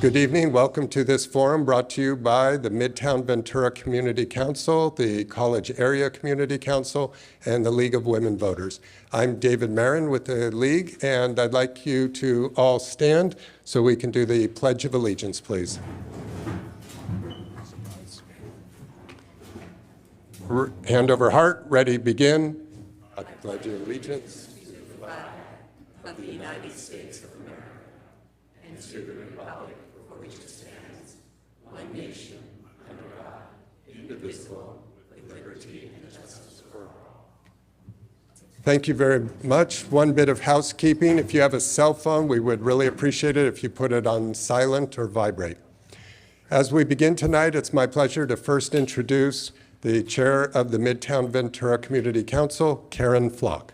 Good evening. Welcome to this forum brought to you by the Midtown Ventura Community Council, the College Area Community Council, and the League of Women Voters. I'm David Marin with the League, and I'd like you to all stand so we can do the Pledge of Allegiance, please. Hand over heart, ready, begin. I pledge allegiance to the flag of the United States of America and to the republic for which it stands, one nation, under God, indivisible, with liberty and justice for all. Thank you very much. One bit of housekeeping. If you have a cell phone, we would really appreciate it if you put it on silent or vibrate. As we begin tonight, it's my pleasure to first introduce the chair of the Midtown Ventura Community Council, Karen Flock.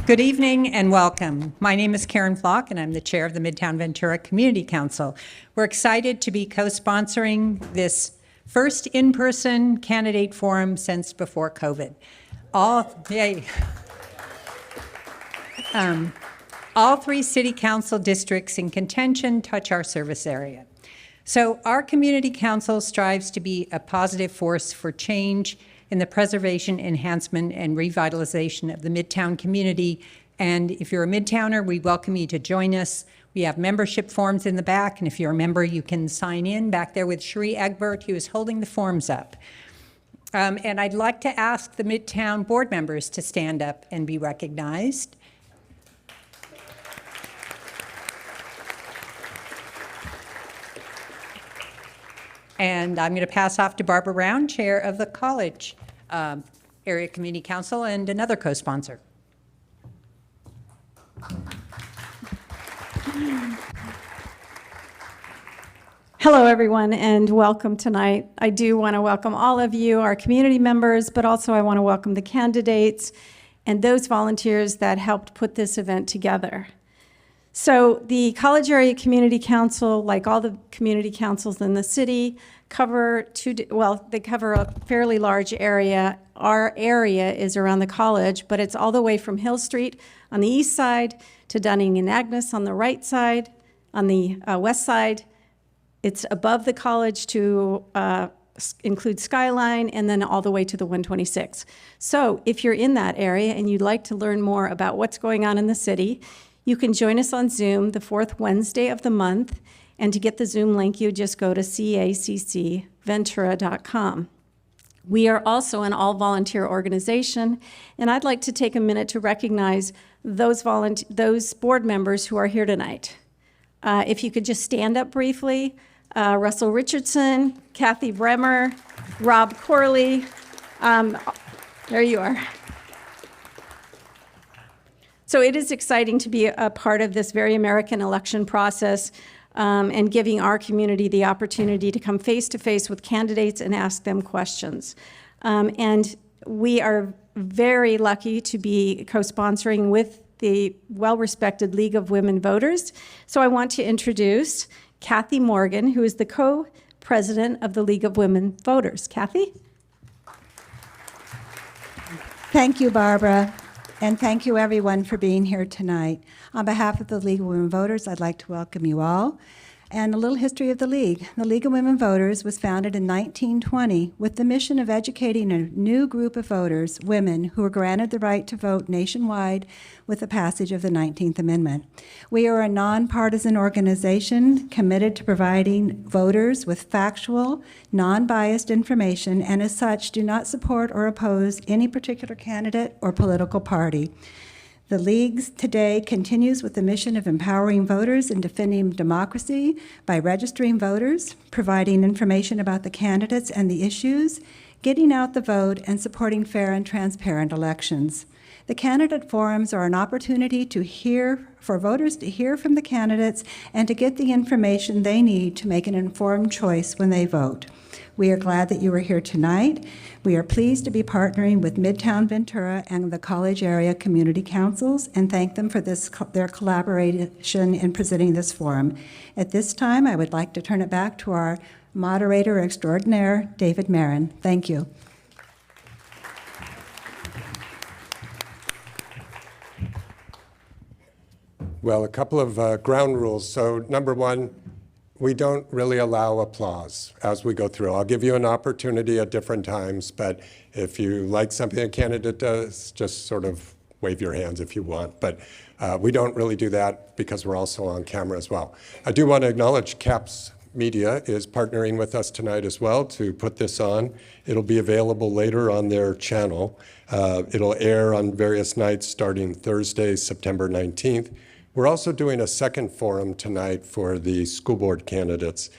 Good evening and welcome. My name is Karen Flock and I'm the chair of the Midtown Ventura Community Council. We're excited to be co-sponsoring this first in-person candidate forum since before COVID. All three city council districts in contention touch our service area. So our community council strives to be a positive force for change in the preservation, enhancement, and revitalization of the Midtown community. And if you're a Midtowner, we welcome you to join us. We have membership forms in the back, and if you're a member, you can sign in back there with Cherie Egbert, who is holding the forms up. And I'd like to ask the Midtown board members to stand up and be recognized. And I'm going to pass off to Barbara Brown, chair of the College Area Community Council and another co-sponsor. Hello, everyone, and welcome tonight. I do want to welcome all of you, our community members, but also I want to welcome the candidates and those volunteers that helped put this event together. So the College Area Community Council, like all the community councils in the city, they cover a fairly large area. Our area is around the college, but it's all the way from Hill Street on the east side to Dunning and Agnes on the right side. On the west side, it's above the college to include Skyline, and then all the way to the 126. So if you're in that area and you'd like to learn more about what's going on in the city, you can join us on Zoom the fourth Wednesday of the month, and to get the Zoom link, you just go to caccventura.com. We are also an all-volunteer organization, and I'd like to take a minute to recognize those board members who are here tonight. If you could just stand up briefly, Russell Richardson, Kathy Bremer, Rob Corley, there you are. So it is exciting to be a part of this very American election process and giving our community the opportunity to come face to face with candidates and ask them questions. And we are very lucky to be co-sponsoring with the well-respected League of Women Voters. So I want to introduce Kathy Morgan, who is the co-president of the League of Women Voters. Kathy? Thank you, Barbara. And thank you, everyone, for being here tonight. On behalf of the League of Women Voters, I'd like to welcome you all. And a little history of the League. The League of Women Voters was founded in 1920 with the mission of educating a new group of voters, women, who were granted the right to vote nationwide with the passage of the 19th Amendment. We are a nonpartisan organization committed to providing voters with factual, non-biased information, and as such, do not support or oppose any particular candidate or political party. The League today continues with the mission of empowering voters and defending democracy by registering voters, providing information about the candidates and the issues, getting out the vote, and supporting fair and transparent elections. The candidate forums are an opportunity for voters to hear from the candidates and to get the information they need to make an informed choice when they vote. We are glad that you are here tonight. We are pleased to be partnering with Midtown Ventura and the College Area Community Councils and thank them for their collaboration in presenting this forum. At this time, I would like to turn it back to our moderator extraordinaire, David Marin. Thank you. Well, a couple of ground rules. So number one, we don't really allow applause as we go through. I'll give you an opportunity at different times, but if you like something a candidate does, just sort of wave your hands if you want. But we don't really do that because we're also on camera as well. I do want to acknowledge CAPS Media is partnering with us tonight as well to put this on. It'll be available later on their channel. It'll air on various nights starting Thursday, September 19th. We're also doing a second forum tonight for the school board candidates.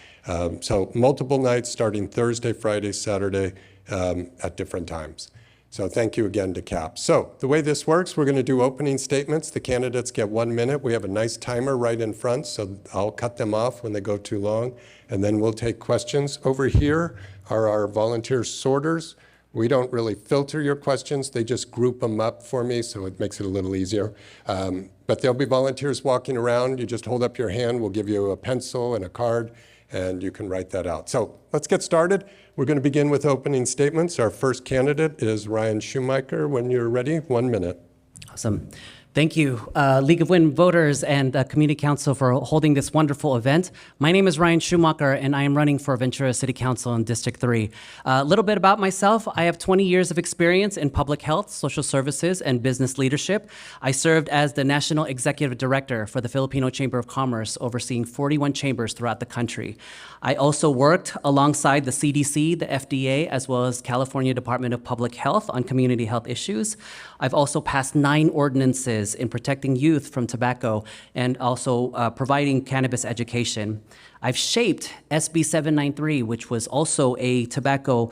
So multiple nights starting Thursday, Friday, Saturday at different times. So thank you again to CAP. So the way this works, we're going to do opening statements. The candidates get 1 minute. We have a nice timer right in front, so I'll cut them off when they go too long, and then we'll take questions. Over here are our volunteer sorters. We don't really filter your questions. They just group them up for me, so it makes it a little easier. But there'll be volunteers walking around. You just hold up your hand. We'll give you a pencil and a card, and you can write that out. So let's get started. We're going to begin with opening statements. Our first candidate is Ryan Schumacher. When you're ready, 1 minute. Awesome. Thank you, League of Women Voters and Community Council for holding this wonderful event. My name is Ryan Schumacher, and I am running for Ventura City Council in District 3. A little bit about myself. I have 20 years of experience in public health, social services, and business leadership. I served as the National Executive Director for the Filipino Chamber of Commerce, overseeing 41 chambers throughout the country. I also worked alongside the CDC, the FDA, as well as California Department of Public Health on community health issues. I've also passed 9 ordinances in protecting youth from tobacco and also providing cannabis education. I've shaped SB 793, which was also a tobacco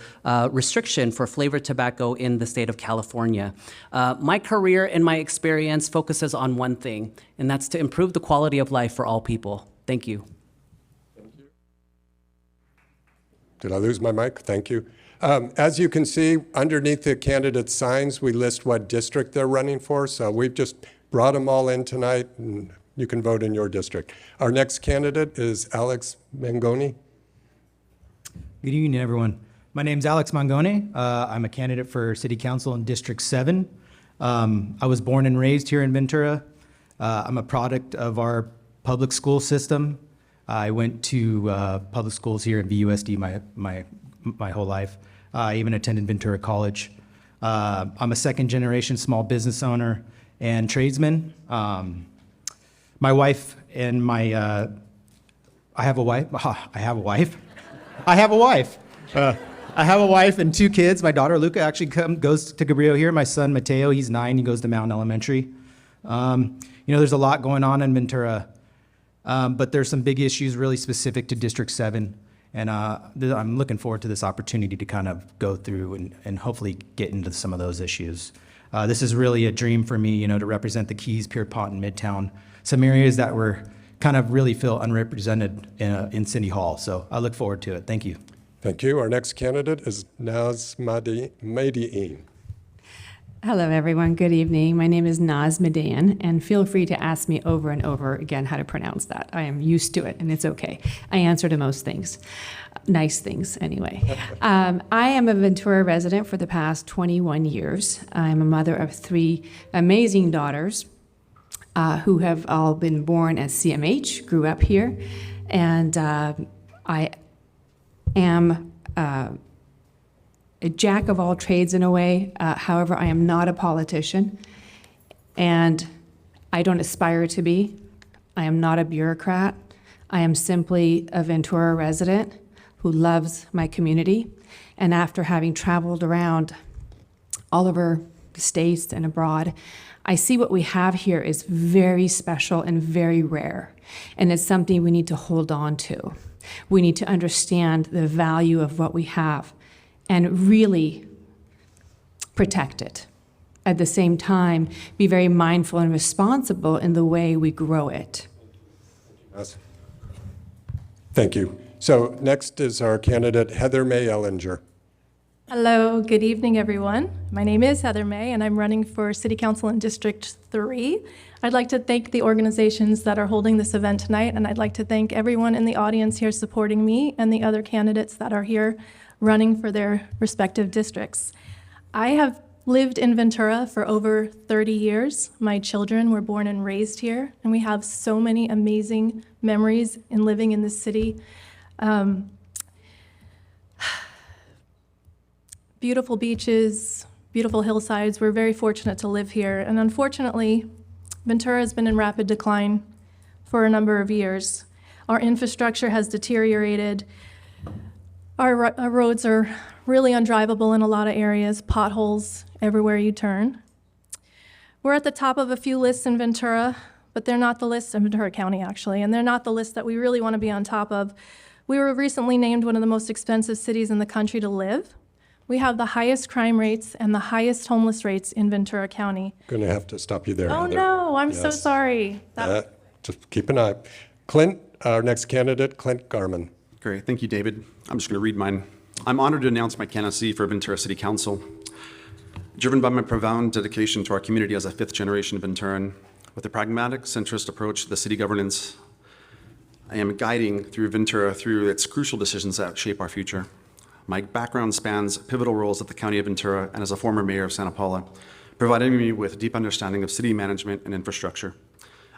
restriction for flavored tobacco in the state of California. My career and my experience focuses on one thing, and that's to improve the quality of life for all people. Thank you. Did I lose my mic? Thank you. As you can see, underneath the candidate signs, we list what district they're running for. So we've just brought them all in tonight, and you can vote in your district. Our next candidate is Alex Mangoni. Good evening, everyone. My name's Alex Mangoni. I'm a candidate for City Council in District 7. I was born and raised here in Ventura. I'm a product of our public school system. I went to public schools here at VUSD my whole life. I even attended Ventura College. I'm a second-generation small business owner and tradesman. My wife and I have a wife. I have a wife. I have a wife. I have a wife and 2 kids. My daughter Luca actually goes to Cabrillo here. My son Mateo, he's 9. He goes to Mountain Elementary. There's a lot going on in Ventura. But there's some big issues really specific to District 7, and I'm looking forward to this opportunity to kind of go through and hopefully get into some of those issues. This is really a dream for me, to represent the Keys, Pierpont, and Midtown, some areas that were kind of really feel unrepresented in City Hall. So I look forward to it. Thank you. Thank you. Our next candidate is Naz Madiin. Hello, everyone. Good evening. My name is Naz Madian, and feel free to ask me over and over again how to pronounce that. I am used to it, and it's okay. I answer to most things. Nice things, anyway. I am a Ventura resident for the past 21 years. I'm a mother of 3 amazing daughters who have all been born as CMH, grew up here, and I am a jack of all trades in a way. However, I am not a politician, and I don't aspire to be. I am not a bureaucrat. I am simply a Ventura resident who loves my community. And after having traveled around all over the states and abroad, I see what we have here is very special and very rare. And it's something we need to hold on to. We need to understand the value of what we have and really protect it. At the same time, be very mindful and responsible in the way we grow it. Thank you. So next is our candidate, Heather May Ellinger. Hello, good evening, everyone. My name is Heather May, and I'm running for City Council in District 3. I'd like to thank the organizations that are holding this event tonight, and I'd like to thank everyone in the audience here supporting me and the other candidates that are here running for their respective districts. I have lived in Ventura for over 30 years. My children were born and raised here, and we have so many amazing memories in living in this city. Beautiful beaches, beautiful hillsides. We're very fortunate to live here. And unfortunately, Ventura has been in rapid decline for a number of years. Our infrastructure has deteriorated. Our roads are really undrivable in a lot of areas, potholes everywhere you turn. We're at the top of a few lists in Ventura, but they're not the list in Ventura County, actually, and they're not the list that we really want to be on top of. We were recently named one of the most expensive cities in the country to live. We have the highest crime rates and the highest homeless rates in Ventura County. Going to have to stop you there, Oh, Heather. no, I'm so Yes. sorry. Just keep an eye. Clint, our next candidate, Clint Garman. Great, thank you, David. I'm just going to read mine. I'm honored to announce my candidacy for Ventura City Council. Driven by my profound dedication to our community as a fifth-generation Venturan, with a pragmatic, centrist approach to the city governance, I am guiding through Ventura through its crucial decisions that shape our future. My background spans pivotal roles at the County of Ventura and as a former mayor of Santa Paula, providing me with a deep understanding of city management and infrastructure.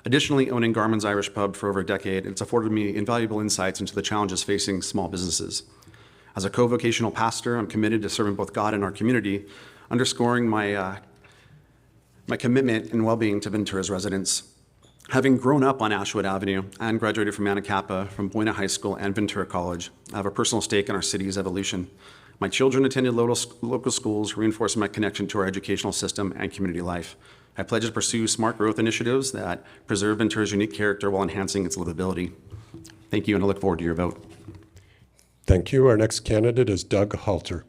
Additionally, owning Garman's Irish Pub for over a decade, it's afforded me invaluable insights into the challenges facing small businesses. As a co-vocational pastor, I'm committed to serving both God and our community, underscoring my commitment and well-being to Ventura's residents. Having grown up on Ashwood Avenue and graduated from Manacapa, from Buena High School and Ventura College, I have a personal stake in our city's evolution. My children attended local schools, reinforcing my connection to our educational system and community life. I pledge to pursue smart growth initiatives that preserve Ventura's unique character while enhancing its livability. Thank you, and I look forward to your vote. Thank you. Our next candidate is Doug Halter.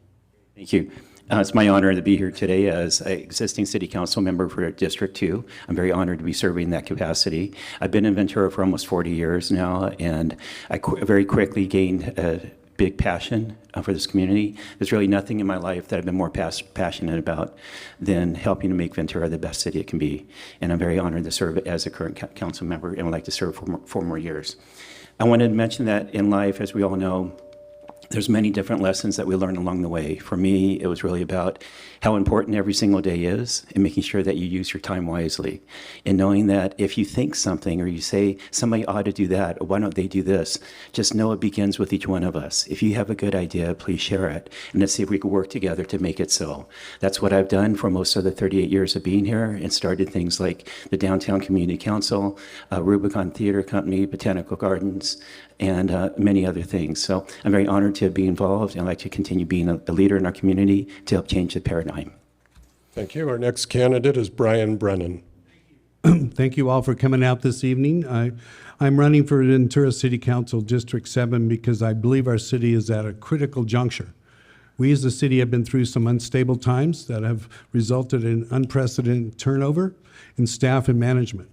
Thank you. It's my honor to be here today as an existing city council member for District 2. I'm very honored to be serving in that capacity. I've been in Ventura for almost 40 years now, and I very quickly gained a big passion for this community. There's really nothing in my life that I've been more passionate about than helping to make Ventura the best city it can be. And I'm very honored to serve as a current council member and would like to serve for 4 more years. I wanted to mention that in life, as we all know, there's many different lessons that we learn along the way. For me, it was really about how important every single day is and making sure that you use your time wisely. And knowing that if you think something or you say somebody ought to do that, or why don't they do this, just know it begins with each one of us. If you have a good idea, please share it. And let's see if we can work together to make it so. That's what I've done for most of the 38 years of being here, and started things like the Downtown Community Council, Rubicon Theater Company, Botanical Gardens, and many other things. So I'm very honored to be involved, and I'd like to continue being a leader in our community to help change the paradigm. Thank you. Our next candidate is Brian Brennan. Thank you all for coming out this evening. I'm running for Ventura City Council District 7 because I believe our city is at a critical juncture. We as a city have been through some unstable times that have resulted in unprecedented turnover in staff and management.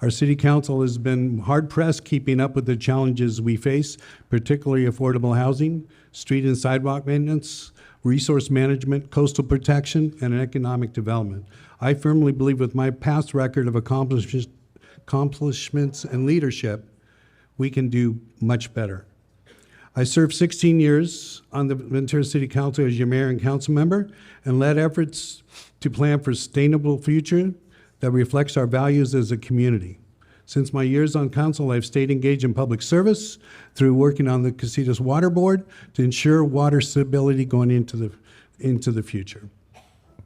Our city council has been hard-pressed keeping up with the challenges we face, particularly affordable housing, street and sidewalk maintenance, resource management, coastal protection, and economic development. I firmly believe with my past record of accomplishments and leadership, we can do much better. I served 16 years on the Ventura City Council as your mayor and council member, and led efforts to plan for a sustainable future that reflects our values as a community. Since my years on council, I've stayed engaged in public service through working on the Casitas Water Board to ensure water stability going into the future.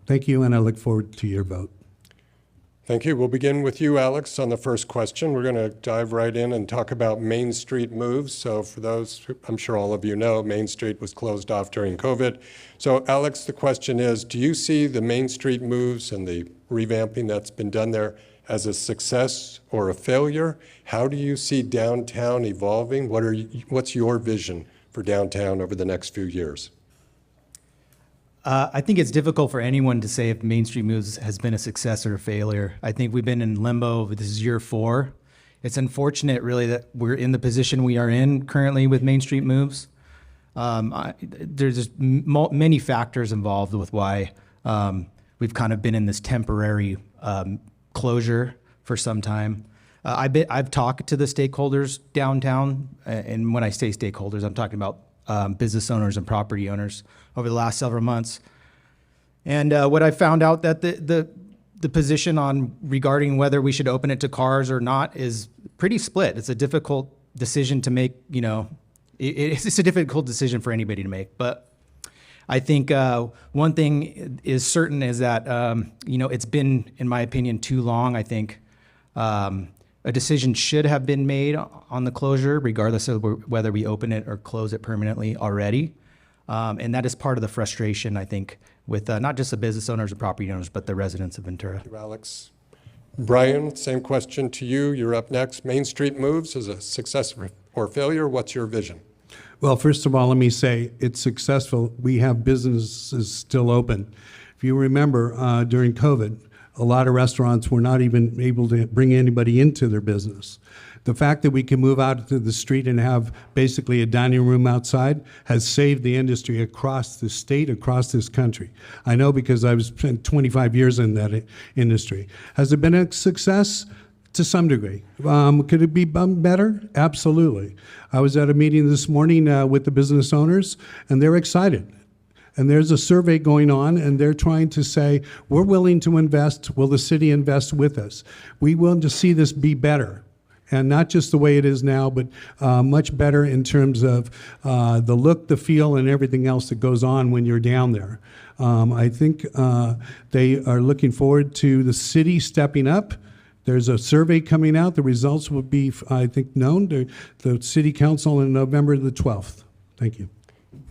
Thank you, and I look forward to your vote. Thank you. We'll begin with you, Alex, on the first question. We're going to dive right in and talk about Main Street moves. So for those, I'm sure all of you know, Main Street was closed off during COVID. So Alex, the question is, do you see the Main Street moves and the revamping that's been done there as a success or a failure? How do you see downtown evolving? What's your vision for downtown over the next few years? I think it's difficult for anyone to say if Main Street Moves has been a success or a failure. I think we've been in limbo. This is year 4. It's unfortunate, really, that we're in the position we are in currently with Main Street Moves. There's just many factors involved with why we've kind of been in this temporary closure for some time. I've talked to the stakeholders downtown, and when I say stakeholders, I'm talking about business owners and property owners over the last several months. And what I found out that the position on regarding whether we should open it to cars or not is pretty split. It's a difficult decision to make, it's a difficult decision for anybody to make. But I think one thing is certain is that, it's been, in my opinion, too long. I think a decision should have been made on the closure, regardless of whether we open it or close it permanently already. And that is part of the frustration, I think, with not just the business owners or property owners, but the residents of Ventura. Thank you, Alex. Brian, same question to you. You're up next. Main Street Moves is a success or failure. What's your vision? Well, first of all, let me say it's successful. We have businesses still open. If you remember, during COVID, a lot of restaurants were not even able to bring anybody into their business. The fact that we can move out to the street and have basically a dining room outside has saved the industry across the state, across this country. I know because I've spent 25 years in that industry. Has it been a success? To some degree. Could it be better? Absolutely. I was at a meeting this morning with the business owners, and they're excited. And there's a survey going on, and they're trying to say, we're willing to invest. Will the city invest with us? We want to see this be better. And not just the way it is now, but much better in terms of the look, the feel, and everything else that goes on when you're down there. I think they are looking forward to the city stepping up. There's a survey coming out. The results will be, I think, known to the City Council on November the 12th. Thank you.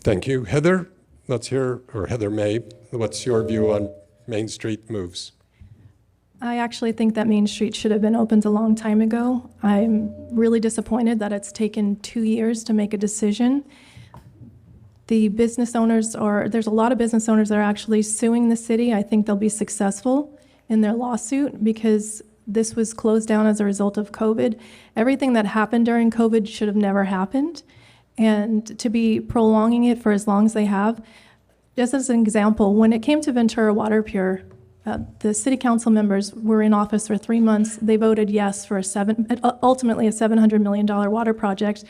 Thank you. Heather, let's hear, or Heather May, what's your view on Main Street Moves? I actually think that Main Street should have been opened a long time ago. I'm really disappointed that it's taken 2 years to make a decision. The business owners there's a lot of business owners that are actually suing the city. I think they'll be successful in their lawsuit because this was closed down as a result of COVID. Everything that happened during COVID should have never happened. And to be prolonging it for as long as they have, just as an example, when it came to Ventura Water Pure, the city council members were in office for 3 months. They voted yes for ultimately a $700 million water project.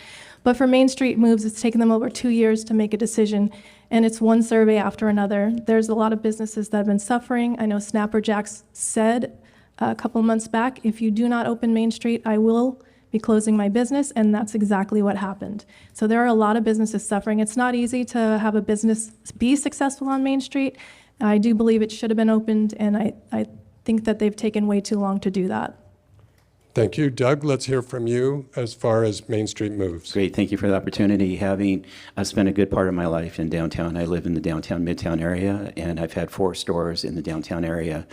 But for Main Street Moves, it's taken them over 2 years to make a decision, and it's one survey after another. There's a lot of businesses that have been suffering. I know Snapper Jacks said a couple months back, if you do not open Main Street, I will be closing my business, and that's exactly what happened. So there are a lot of businesses suffering. It's not easy to have a business be successful on Main Street. I do believe it should have been opened, and I think that they've taken way too long to do that. Thank you. Doug, let's hear from you as far as Main Street Moves. Great, thank you for the opportunity. I've spent a good part of my life in downtown. I live in the downtown, midtown area, and I've had 4 stores in the downtown area,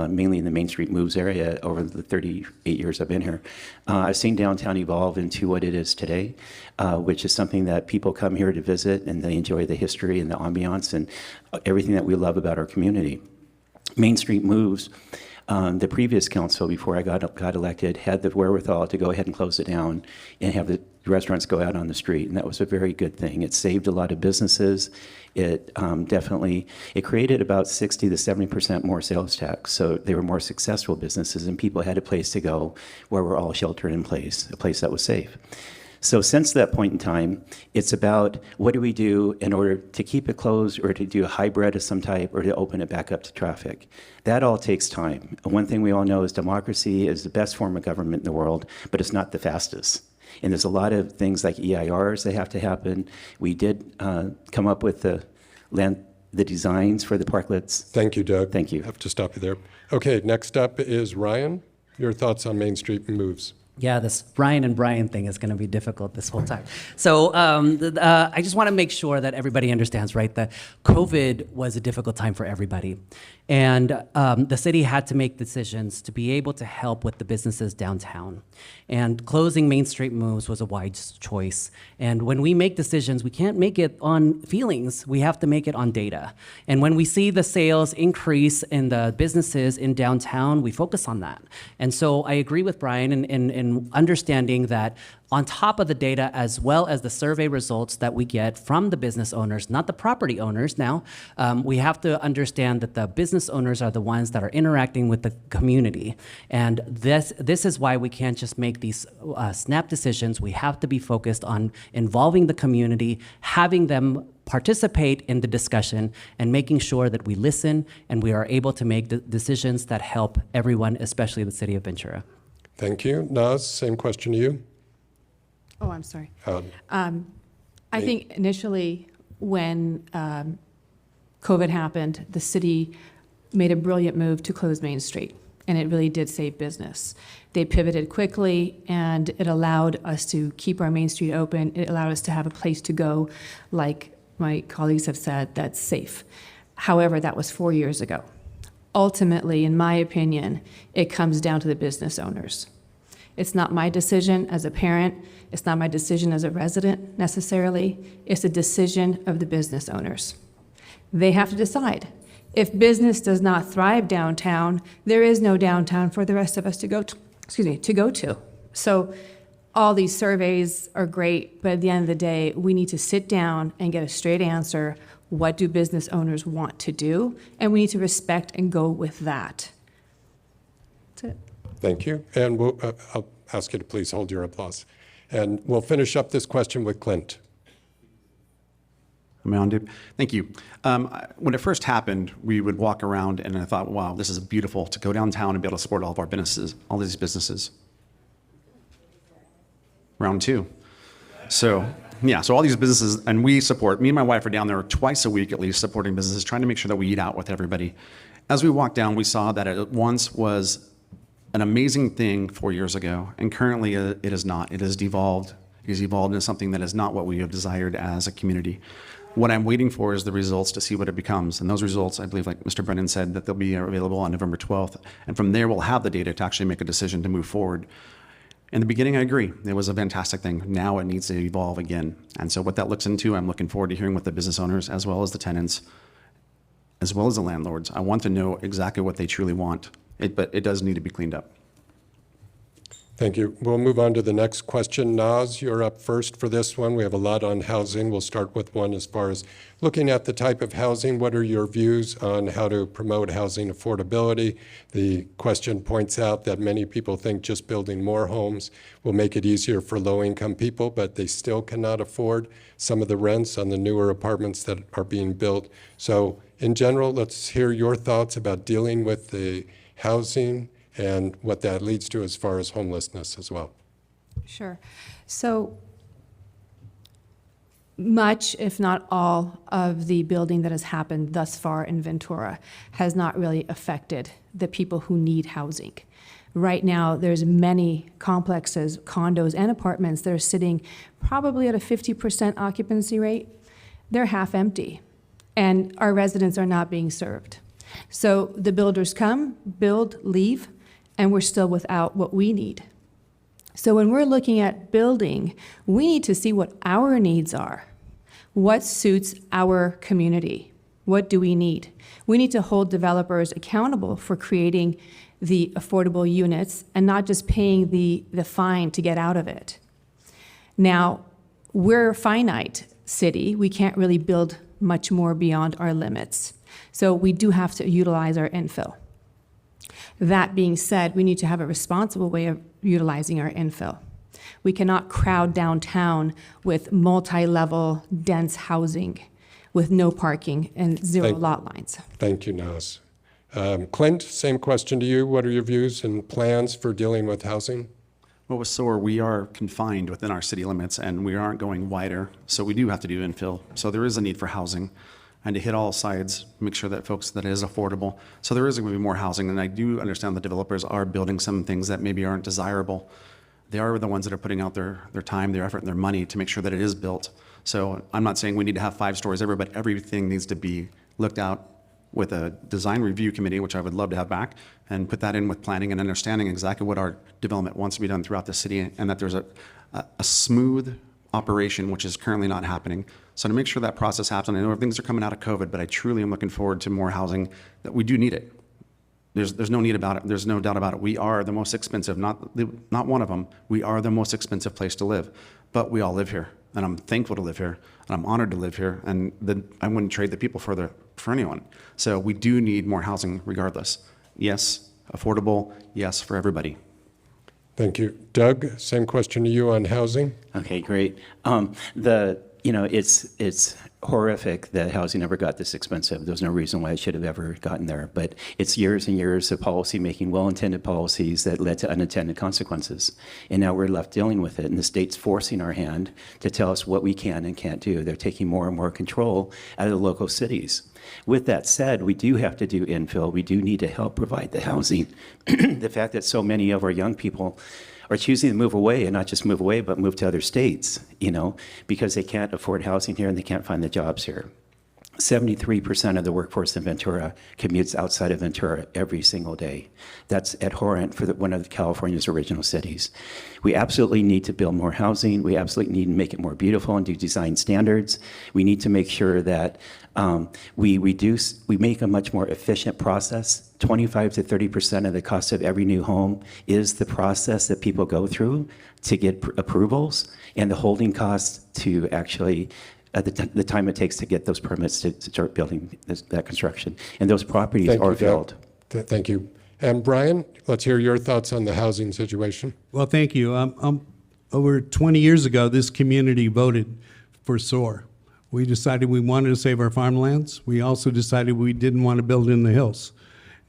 mainly in the Main Street Moves area over the 38 years I've been here. I've seen downtown evolve into what it is today, which is something that people come here to visit, and they enjoy the history and the ambiance and everything that we love about our community. Main Street Moves. The previous council, before I got elected, had the wherewithal to go ahead and close it down and have the restaurants go out on the street, and that was a very good thing. It saved a lot of businesses. It it created about 60 to 70% more sales tax, so they were more successful businesses, and people had a place to go where we're all sheltered in place, a place that was safe. So since that point in time, it's about what do we do in order to keep it closed or to do a hybrid of some type or to open it back up to traffic. That all takes time. One thing we all know is democracy is the best form of government in the world, but it's not the fastest. And there's a lot of things like EIRs that have to happen. We did come up with the designs for the parklets. Thank you, Doug. Thank you. I have to stop you there. Okay, next up is Ryan. Your thoughts on Main Street Moves? Yeah, this Brian and Brian thing is going to be difficult this whole time. So I just want to make sure that everybody understands, right, that COVID was a difficult time for everybody. And the city had to make decisions to be able to help with the businesses downtown. And closing Main Street Moves was a wise choice. And when we make decisions, we can't make it on feelings. We have to make it on data. And when we see the sales increase in the businesses in downtown, we focus on that. And so I agree with Brian, and and understanding that on top of the data, as well as the survey results that we get from the business owners, not the property owners now, we have to understand that the business owners are the ones that are interacting with the community. And this is why we can't just make these snap decisions. We have to be focused on involving the community, having them participate in the discussion, and making sure that we listen and we are able to make decisions that help everyone, especially the city of Ventura. Thank you. Naz, same question to you. Oh, I'm sorry. I think initially when COVID happened, the city made a brilliant move to close Main Street, and it really did save business. They pivoted quickly, and it allowed us to keep our Main Street open. It allowed us to have a place to go, like my colleagues have said, that's safe. However, that was 4 years ago. Ultimately, in my opinion, it comes down to the business owners. It's not my decision as a parent. It's not my decision as a resident necessarily. It's a decision of the business owners. They have to decide. If business does not thrive downtown, there is no downtown for the rest of us to go to. So all these surveys are great, but at the end of the day, we need to sit down and get a straight answer. What do business owners want to do? And we need to respect and go with that. That's it. Thank you. And I'll ask you to please hold your applause. And we'll finish up this question with Clint. Am I on, dude? Thank you. When it first happened, we would walk around and I thought, wow, this is beautiful to go downtown and be able to support all of our businesses, all these businesses. Round two. So all these businesses, and we support, me and my wife are down there twice a week at least supporting businesses, trying to make sure that we eat out with everybody. As we walked down, we saw that it once was an amazing thing 4 years ago, and currently it is not. It has devolved. It has evolved into something that is not what we have desired as a community. What I'm waiting for is the results to see what it becomes. And those results, I believe, like Mr. Brennan said, that they'll be available on November 12th. And from there, we'll have the data to actually make a decision to move forward. In the beginning, I agree. It was a fantastic thing. Now it needs to evolve again. And so what that looks into, I'm looking forward to hearing what the business owners, as well as the tenants, as well as the landlords. I want to know exactly what they truly want, but it does need to be cleaned up. Thank you. We'll move on to the next question. Naz, you're up first for this one. We have a lot on housing. We'll start with one as far as looking at the type of housing. What are your views on how to promote housing affordability? The question points out that many people think just building more homes will make it easier for low-income people, but they still cannot afford some of the rents on the newer apartments that are being built. So in general, let's hear your thoughts about dealing with the housing and what that leads to as far as homelessness as well. Sure. So much, if not all, of the building that has happened thus far in Ventura has not really affected the people who need housing. Right now, there's many complexes, condos, and apartments that are sitting probably at a 50% occupancy rate. They're half empty, and our residents are not being served. So the builders come, build, leave, and we're still without what we need. So when we're looking at building, we need to see what our needs are. What suits our community? What do we need? We need to hold developers accountable for creating the affordable units and not just paying the fine to get out of it. Now, we're a finite city. We can't really build much more beyond our limits. So we do have to utilize our infill. That being said, we need to have a responsible way of utilizing our infill. We cannot crowd downtown with multi-level, dense housing with no parking and zero lot lines. Thank you, Naz. Clint, same question to you. What are your views and plans for dealing with housing? Well, with SOAR, we are confined within our city limits, and we aren't going wider, so we do have to do infill. So there is a need for housing, and to hit all sides, make sure that that it is affordable. So there is going to be more housing, and I do understand that developers are building some things that maybe aren't desirable. They are the ones that are putting out their time, their effort, and their money to make sure that it is built. So I'm not saying we need to have 5 stories everywhere, but everything needs to be looked at with a design review committee, which I would love to have back, and put that in with planning and understanding exactly what our development wants to be done throughout the city, and that there's a smooth operation, which is currently not happening. So to make sure that process happens, I know things are coming out of COVID, but I truly am looking forward to more housing, that we do need it. there's no need about it. There's no doubt about it. We are the most expensive, not one of them. We are the most expensive place to live, but we all live here, and I'm thankful to live here, and I'm honored to live here, and I wouldn't trade the people for anyone. So we do need more housing regardless. Yes, affordable, yes, for everybody. Thank you. Doug, same question to you on housing. Okay, great. It's horrific that housing ever got this expensive. There's no reason why it should have ever gotten there. But it's years and years of policy making, well-intended policies that led to unintended consequences. And now we're left dealing with it. And the state's forcing our hand to tell us what we can and can't do. They're taking more and more control out of the local cities. With that said, we do have to do infill. We do need to help provide the housing. The fact that so many of our young people are choosing to move away, and not just move away, but move to other states, because they can't afford housing here and they can't find the jobs here. 73% of the workforce in Ventura commutes outside of Ventura every single day. That's abhorrent for one of California's original cities. We absolutely need to build more housing. We absolutely need to make it more beautiful and do design standards. We need to make sure that we make a much more efficient process. 25 to 30% of the cost of every new home is the process that people go through to get approvals, and the holding costs to actually the time it takes to get those permits to start building that construction. And those properties are filled. Thank you. And Brian, let's hear your thoughts on the housing situation. Well, thank you. Over 20 years ago, this community voted for SOAR. We decided we wanted to save our farmlands. We also decided we didn't want to build in the hills.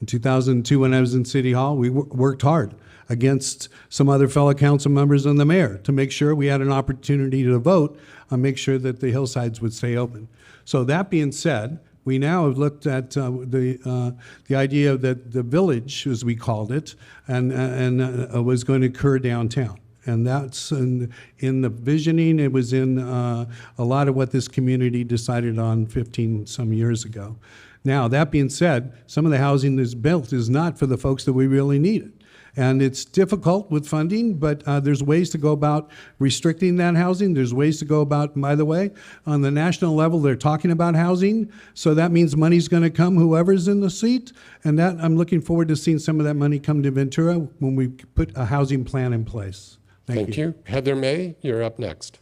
In 2002, when I was in City Hall, we worked hard against some other fellow council members and the mayor to make sure we had an opportunity to vote and make sure that the hillsides would stay open. So that being said, we now have looked at the idea that the village, as we called it, and was going to occur downtown. And that's in the visioning. It was in a lot of what this community decided on 15 some years ago. Now, that being said, some of the housing that's built is not for the folks that we really need it. And it's difficult with funding, but there's ways to go about restricting that housing. There's ways to go about, by the way, on the national level, they're talking about housing. So that means money's going to come, whoever's in the seat. And that I'm looking forward to seeing some of that money come to Ventura when we put a housing plan in place. Thank you. Heather May, you're up next.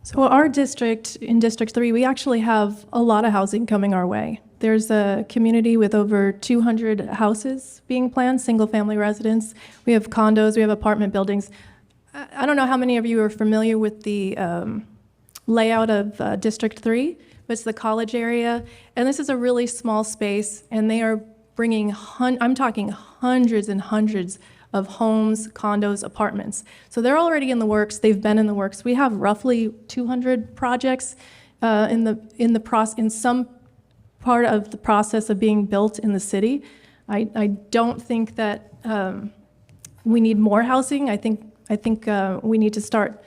So our district, in District 3, we actually have a lot of housing coming our way. There's a community with over 200 houses being planned, single-family residents. We have condos, we have apartment buildings. I don't know how many of you are familiar with the layout of District 3, but it's the college area. And this is a really small space, and they are bringing, I'm talking hundreds and hundreds of homes, condos, apartments. So they're already in the works. They've been in the works. We have roughly 200 projects in some part of the process of being built in the city. I don't think that we need more housing. I think we need to start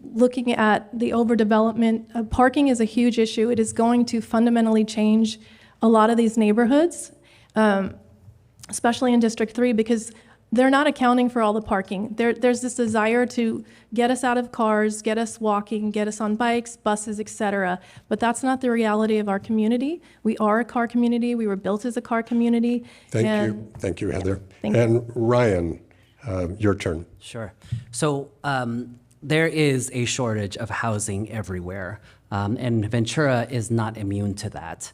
looking at the overdevelopment. Parking is a huge issue. It is going to fundamentally change a lot of these neighborhoods, especially in District 3, because they're not accounting for all the parking. There's this desire to get us out of cars, get us walking, get us on bikes, buses, etc. But that's not the reality of our community. We are a car community. We were built as a car community. Thank you, Heather. Thank you. And Ryan, your turn. Sure. So there is a shortage of housing everywhere, and Ventura is not immune to that.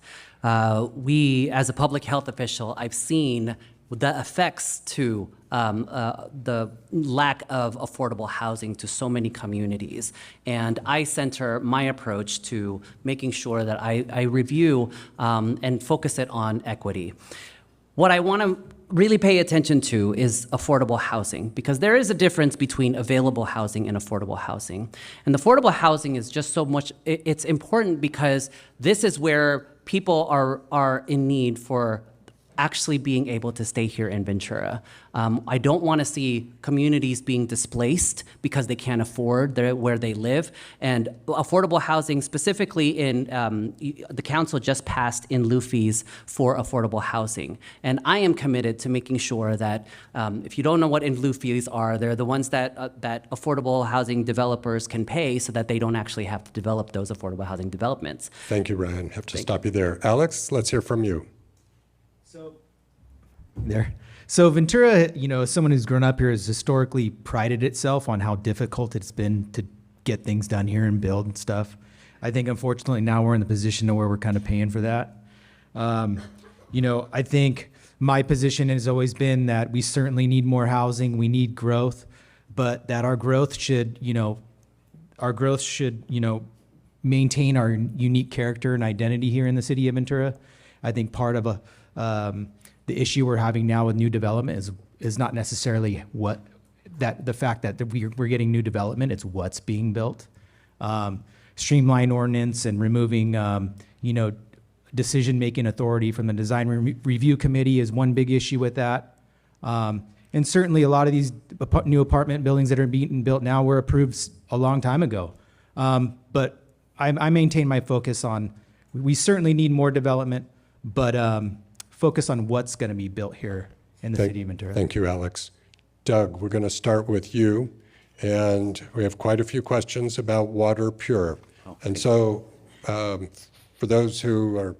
We, as a public health official, I've seen the effects to the lack of affordable housing to so many communities. And I center my approach to making sure that I review and focus it on equity. What I want to really pay attention to is affordable housing, because there is a difference between available housing and affordable housing. And affordable housing is just so much, it's important because this is where people are in need for actually being able to stay here in Ventura. I don't want to see communities being displaced because they can't afford where they live. And affordable housing, specifically in the council just passed in lieu fees for affordable housing. And I am committed to making sure that if you don't know what in lieu fees are, they're the ones that affordable housing developers can pay so that they don't actually have to develop those affordable housing developments. Thank you, Ryan. Have to stop you there. Alex, let's hear from you. There. So Ventura, as someone who's grown up here, has historically prided itself on how difficult it's been to get things done here and build and stuff. I think unfortunately now we're in the position where we're kind of paying for that. I think my position has always been that we certainly need more housing, we need growth, but that our growth should maintain our unique character and identity here in the city of Ventura. I think part of the issue we're having now with new development is not necessarily the fact that we're getting new development, it's what's being built. Streamline ordinance and removing, decision-making authority from the design review committee is one big issue with that. And certainly a lot of these new apartment buildings that are being built now were approved a long time ago. But I maintain my focus on, we certainly need more development, but focus on what's going to be built here in the city of Ventura. Thank you, Alex. Doug, we're going to start with you, and we have quite a few questions about water pure. And so for those who are,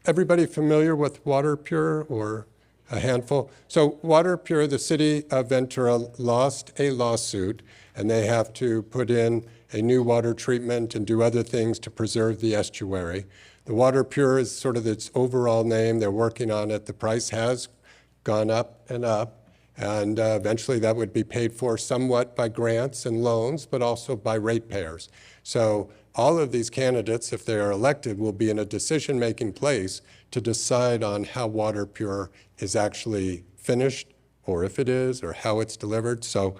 everybody familiar with water pure or a handful? So water pure, the city of Ventura lost a lawsuit, and they have to put in a new water treatment and do other things to preserve the estuary. The water pure is sort of its overall name. They're working on it. The price has gone up, and eventually that would be paid for somewhat by grants and loans, but also by ratepayers. So all of these candidates, if they are elected, will be in a decision-making place to decide on how water pure is actually finished, or if it is, or how it's delivered. So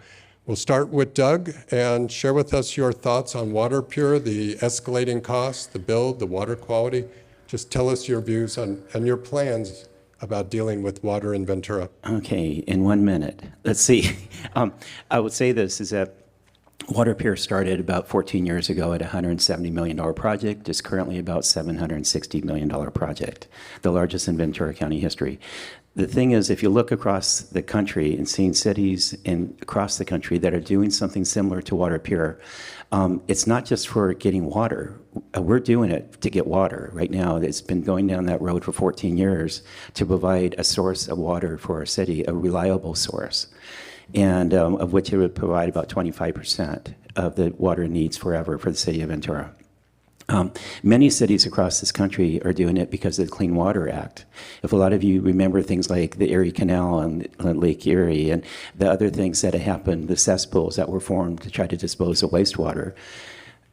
we'll start with Doug, and share with us your thoughts on water pure, the escalating costs, the build, the water quality. Just tell us your views and your plans about dealing with water in Ventura. Okay, in 1 minute. Let's see. I would say this is that Water Pure started about 14 years ago at a $170 million project. It's currently about $760 million project, the largest in Ventura County history. The thing is, if you look across the country and seeing cities across the country that are doing something similar to Water Pure, it's not just for getting water. We're doing it to get water right now. It's been going down that road for 14 years to provide a source of water for our city, a reliable source, and of which it would provide about 25% of the water needs forever for the city of Ventura. Many cities across this country are doing it because of the Clean Water Act. If a lot of you remember things like the Erie Canal and Lake Erie and the other things that have happened, the cesspools that were formed to try to dispose of wastewater,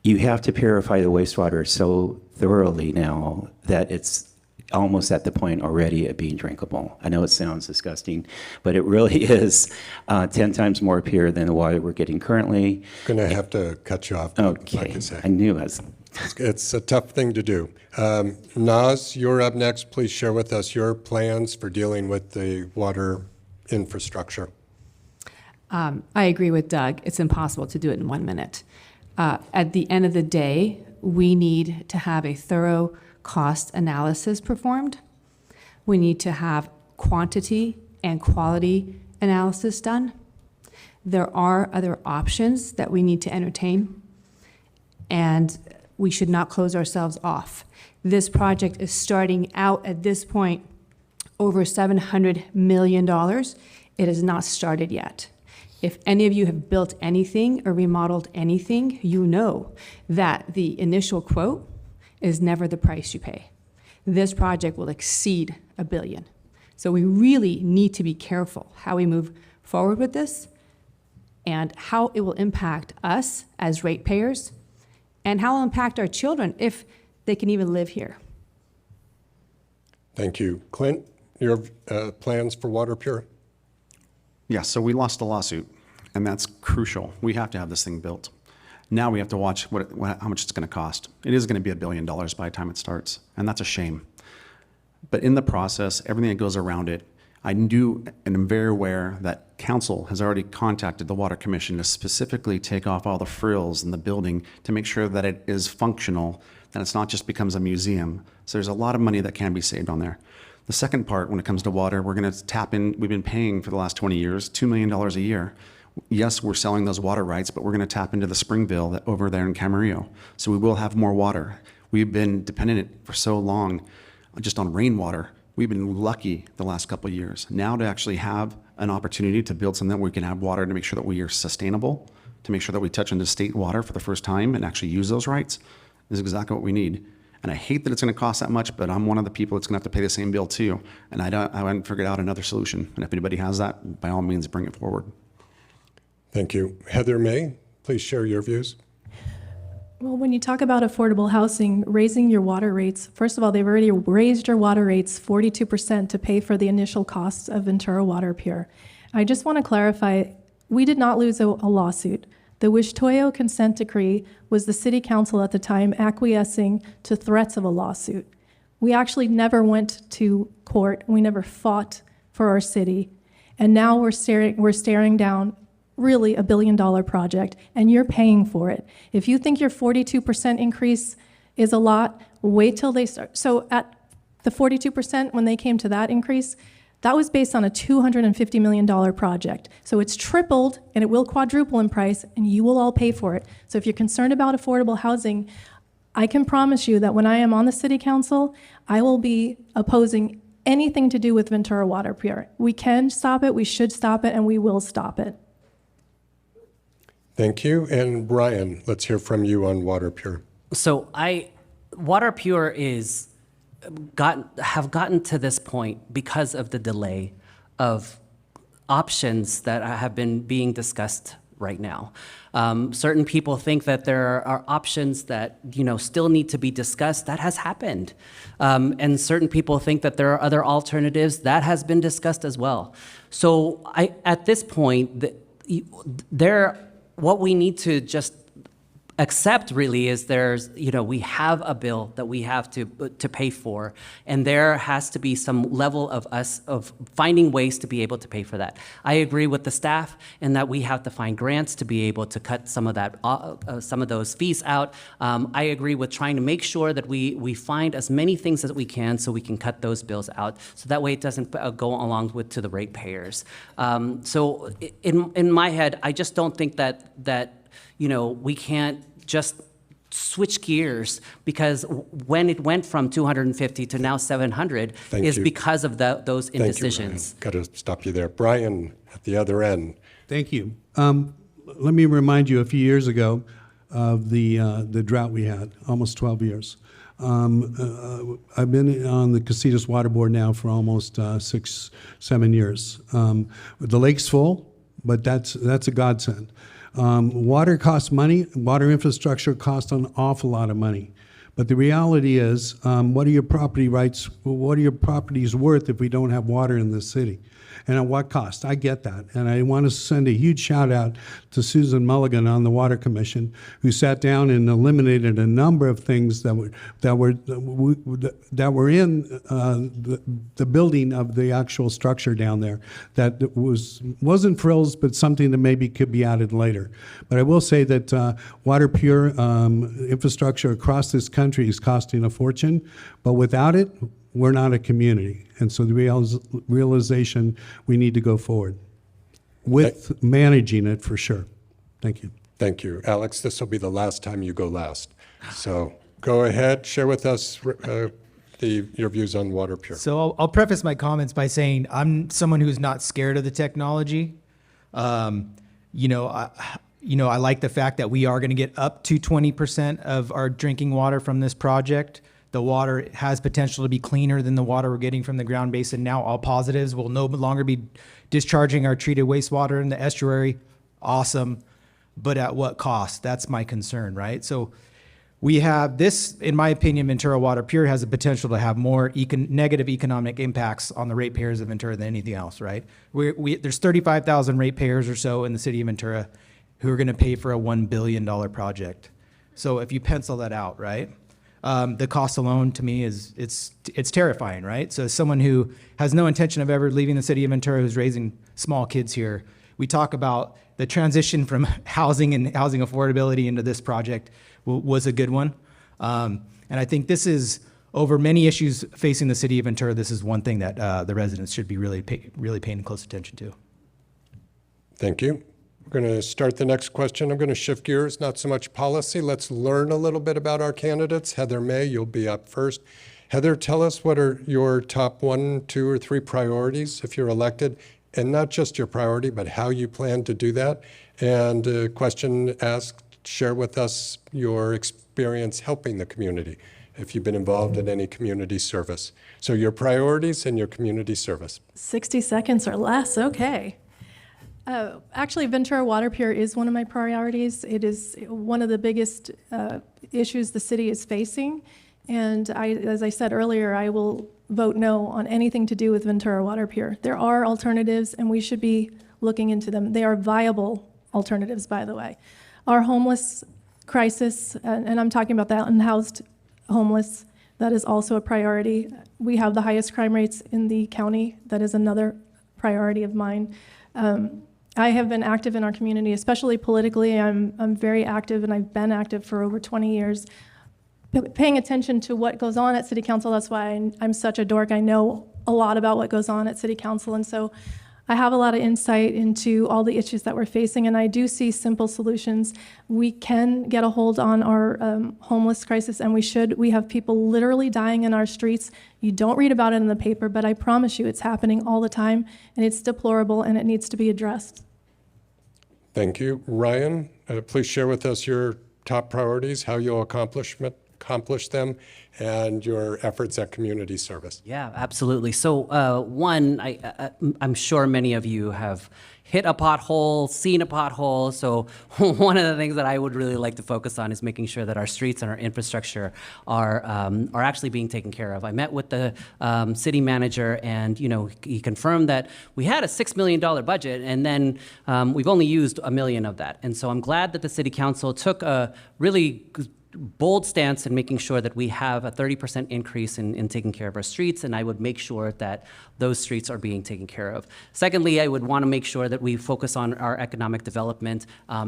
you have to purify the wastewater so thoroughly now that it's almost at the point already of being drinkable. I know it sounds disgusting, but it really is 10 times more pure than the water we're getting currently. Going to have to cut you off. Okay, like I say. I knew I was. It's a tough thing to do. Naz, you're up next. Please share with us your plans for dealing with the water infrastructure. I agree with Doug. It's impossible to do it in 1 minute. At the end of the day, we need to have a thorough cost analysis performed. We need to have quantity and quality analysis done. There are other options that we need to entertain, and we should not close ourselves off. This project is starting out at this point over $700 million. It has not started yet. If any of you have built anything or remodeled anything, you know that the initial quote is never the price you pay. This project will exceed $1 billion. So we really need to be careful how we move forward with this and how it will impact us as ratepayers and how it will impact our children if they can even live here. Thank you. Clint, your plans for water pure? Yeah, so we lost a lawsuit, and that's crucial. We have to have this thing built. Now we have to watch how much it's going to cost. It is going to be $1 billion by the time it starts, and that's a shame. But in the process, everything that goes around it, I do and am very aware that council has already contacted the Water Commission to specifically take off all the frills in the building to make sure that it is functional, that it's not just becomes a museum. So there's a lot of money that can be saved on there. The second part, when it comes to water, we're going to tap in. We've been paying for the last 20 years, $2 million a year. Yes, we're selling those water rights, but we're going to tap into the Springville over there in Camarillo. So we will have more water. We've been dependent for so long just on rainwater We've been lucky the last couple of years. Now to actually have an opportunity to build something where we can have water to make sure that we are sustainable, to make sure that we touch into state water for the first time and actually use those rights is exactly what we need. And I hate that it's going to cost that much, but I'm one of the people that's going to have to pay the same bill too. And I haven't figured out another solution. And if anybody has that, by all means, bring it forward. Thank you. Heather May, please share your views. Well, when you talk about affordable housing, raising your water rates, first of all, they've already raised your water rates 42% to pay for the initial costs of Ventura Water Pure. I just want to clarify, we did not lose a lawsuit. The Wishtoyo consent decree was the city council at the time acquiescing to threats of a lawsuit. We actually never went to court. We never fought for our city. And now we're staring down really $1 billion project, and you're paying for it. If you think your 42% increase is a lot, wait till they start. So at the 42%, when they came to that increase, that was based on a $250 million project. So it's tripled, and it will quadruple in price, and you will all pay for it. So if you're concerned about affordable housing, I can promise you that when I am on the city council, I will be opposing anything to do with Ventura Water Pure. We can stop it, we should stop it, and we will stop it. Thank you. And Brian, let's hear from you on Water Pure. So Water Pure have gotten to this point because of the delay of options that have been being discussed right now. Certain people think that there are options that still need to be discussed. That has happened. And certain people think that there are other alternatives. That has been discussed as well. So at this point, what we need to just accept really is we have a bill that we have to pay for, and there has to be some level of finding ways to be able to pay for that. I agree with the staff in that we have to find grants to be able to cut some of that, some of those fees out. I agree with trying to make sure that we find as many things as we can so we can cut those bills out, so that way it doesn't go along to the ratepayers. So in my head, I just don't think that we can't just switch gears, because when it went from 250 to now 700 is because of those indecisions. Got to stop you there. Brian, at the other end. Thank you. Let me remind you a few years ago of the drought we had, almost 12 years. I've been on the Casitas Water Board now for almost 6-7 years. The lake's full, but that's a godsend. Water costs money. Water infrastructure costs an awful lot of money. But the reality is, what are your property rights? What are your properties worth if we don't have water in this city? And at what cost? I get that. And I want to send a huge shout out to Susan Mulligan on the Water Commission, who sat down and eliminated a number of things that were in the building of the actual structure down there that wasn't frills, but something that maybe could be added later. But I will say that Water Pure infrastructure across this country is costing a fortune, but without it, we're not a community. And so the realization, we need to go forward with managing it for sure. Thank you. Thank you. Alex, this will be the last time you go last. So go ahead, share with us your views on Water Pure. So I'll preface my comments by saying I'm someone who's not scared of the technology. I like the fact that we are going to get up to 20% of our drinking water from this project. The water has potential to be cleaner than the water we're getting from the ground basin now. All positives. We'll no longer be discharging our treated wastewater in the estuary. Awesome. But at what cost? That's my concern, right? So we have this, in my opinion, Ventura Water Pure has the potential to have more negative economic impacts on the ratepayers of Ventura than anything else, right? There's 35,000 ratepayers or so in the city of Ventura who are going to pay for a $1 billion project. So if you pencil that out, right? The cost alone to me it's terrifying, right? So as someone who has no intention of ever leaving the city of Ventura, who's raising small kids here, we talk about the transition from housing and housing affordability into this project was a good one. And I think this is, over many issues facing the city of Ventura, this is one thing that the residents should be really paying close attention to. Thank you. We're going to start the next question. I'm going to shift gears, not so much policy. Let's learn a little bit about our candidates. Heather May, you'll be up first. Heather, tell us what are your top 1, 2, or 3 priorities if you're elected, and not just your priority, but how you plan to do that. And a question asked, share with us your experience helping the community, if you've been involved in any community service. So your priorities and your community service. 60 seconds or less, okay. Actually, Ventura Water Pure is one of my priorities. It is one of the biggest issues the city is facing. And as I said earlier, I will vote no on anything to do with Ventura Water Pure. There are alternatives, and we should be looking into them. They are viable alternatives, by the way. Our homeless crisis, and I'm talking about the unhoused homeless, that is also a priority. We have the highest crime rates in the county. That is another priority of mine. I have been active in our community, especially politically. I'm very active, and I've been active for over 20 years, paying attention to what goes on at City Council. That's why I'm such a dork. I know a lot about what goes on at City Council, and so I have a lot of insight into all the issues that we're facing, and I do see simple solutions. We can get a hold on our homeless crisis, and we should. We have people literally dying in our streets. You don't read about it in the paper, but I promise you it's happening all the time, and it's deplorable, and it needs to be addressed. Thank you. Ryan, please share with us your top priorities, how you'll accomplish them, and your efforts at community service. Yeah, absolutely. So one, I'm sure many of you have hit a pothole, seen a pothole. So one of the things that I would really like to focus on is making sure that our streets and our infrastructure are actually being taken care of. I met with the city manager, and he confirmed that we had a $6 million budget, and then we've only used $1 million of that. And so I'm glad that the city council took a really bold stance in making sure that we have a 30% increase in taking care of our streets, and I would make sure that those streets are being taken care of. Secondly, I would want to make sure that we focus on our economic development.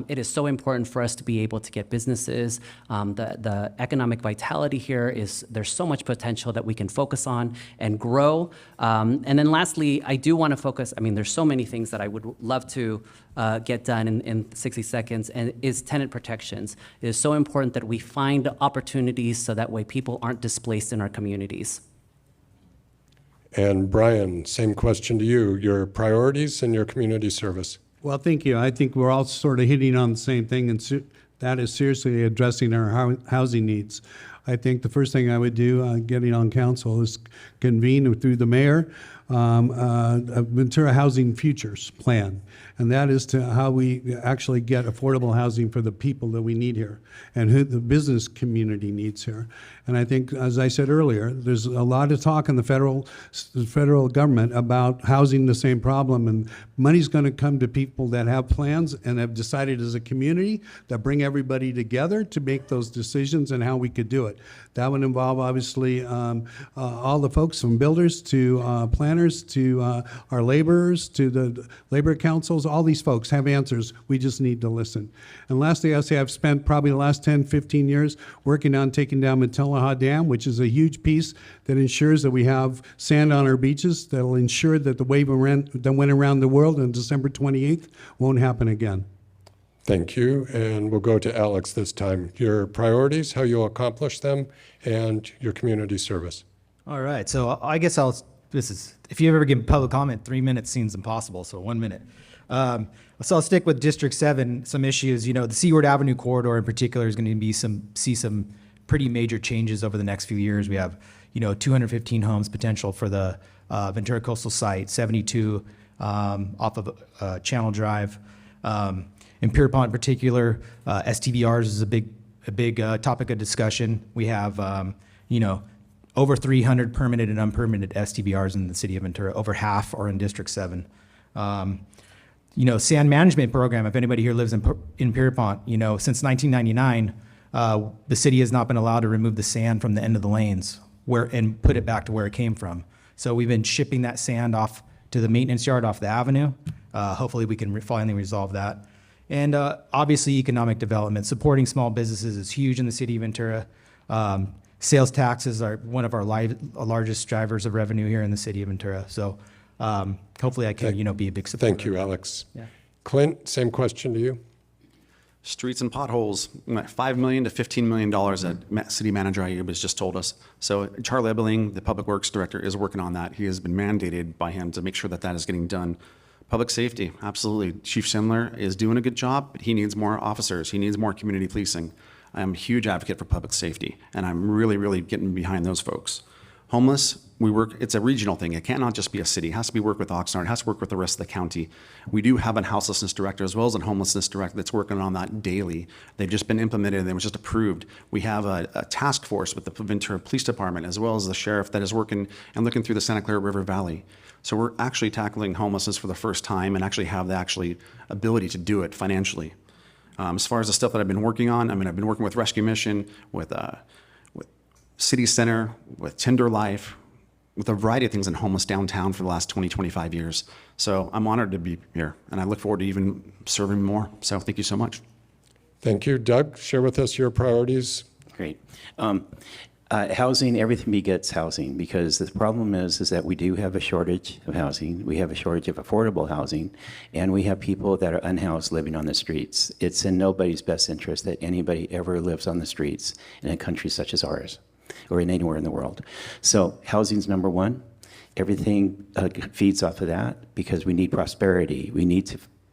It is so important for us to be able to get businesses. The economic vitality here is, there's so much potential that we can focus on and grow. And then lastly, I do want to focus, there's so many things that I would love to get done in 60 seconds, and is tenant protections. It is so important that we find opportunities so that way people aren't displaced in our communities. And Brian, same question to you, your priorities and your community service. Well, thank you. I think we're all sort of hitting on the same thing, and that is seriously addressing our housing needs. I think the first thing I would do, getting on council, is convene through the mayor a Ventura Housing Futures Plan, and that is to how we actually get affordable housing for the people that we need here and who the business community needs here. And I think, as I said earlier, there's a lot of talk in the federal government about housing the same problem, and money's going to come to people that have plans and have decided as a community that bring everybody together to make those decisions and how we could do it. That would involve, obviously, all the folks from builders to planners to our laborers to the labor councils. All these folks have answers. We just need to listen. And lastly, I'll say I've spent probably the last 10, 15 years working on taking down Matilla Dam, which is a huge piece that ensures that we have sand on our beaches, that will ensure that the wave that went around the world on December 28th won't happen again. Thank you. And we'll go to Alex this time. Your priorities, how you'll accomplish them, and your community service. All right, so I guess if you ever give public comment, 3 minutes seems impossible, so 1 minute. So I'll stick with District 7, some issues. The Seaward Avenue corridor in particular is going to see some pretty major changes over the next few years. We have, 215 homes potential for the Ventura Coastal site, 72 off of Channel Drive. In Pierpont in particular, STVRs is a big topic of discussion. We have, over 300 permitted and unpermitted STVRs in the city of Ventura. Over half are in District 7. Sand management program, if anybody here lives in Pierpont, since 1999, the city has not been allowed to remove the sand from the end of the lanes and put it back to where it came from. So we've been shipping that sand off to the maintenance yard off the avenue. Hopefully we can finally resolve that. And obviously economic development, supporting small businesses is huge in the city of Ventura. Sales taxes are one of our largest drivers of revenue here in the city of Ventura. So hopefully I can, be a big supporter. Thank you, Alex. Yeah. Clint, same question to you. Streets and potholes, $5 million to $15 million that City Manager Ayub has just told us. So Charlie Ebeling, the Public Works Director, is working on that. He has been mandated by him to make sure that that is getting done. Public safety, absolutely. Chief Schindler is doing a good job, but he needs more officers. He needs more community policing. I'm a huge advocate for public safety, and I'm really, really getting behind those folks. Homeless, we work, it's a regional thing. It cannot just be a city. It has to be work with Oxnard. It has to work with the rest of the county. We do have a houselessness director as well as a homelessness director that's working on that daily. They've just been implemented and they were just approved. We have a task force with the Ventura Police Department as well as the sheriff that is working and looking through the Santa Clara River Valley. So we're actually tackling homelessness for the first time and actually have the ability to do it financially. As far as the stuff that I've been working on, I've been working with Rescue Mission, with City Center, with Tender Life, with a variety of things in homeless downtown for the last 20, 25 years. So I'm honored to be here, and I look forward to even serving more. So thank you so much. Thank you. Doug, share with us your priorities. Great. Housing, everything begets housing, because the problem is that we do have a shortage of housing. We have a shortage of affordable housing, and we have people that are unhoused living on the streets. It's in nobody's best interest that anybody ever lives on the streets in a country such as ours, or in anywhere in the world. So housing's number one. Everything feeds off of that, because we need prosperity.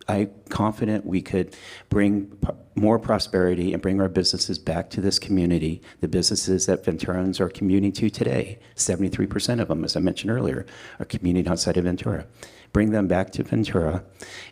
I'm confident we could bring more prosperity and bring our businesses back to this community, the businesses that Venturans are commuting to today. 73% of them, as I mentioned earlier, are commuting outside of Ventura. Bring them back to Ventura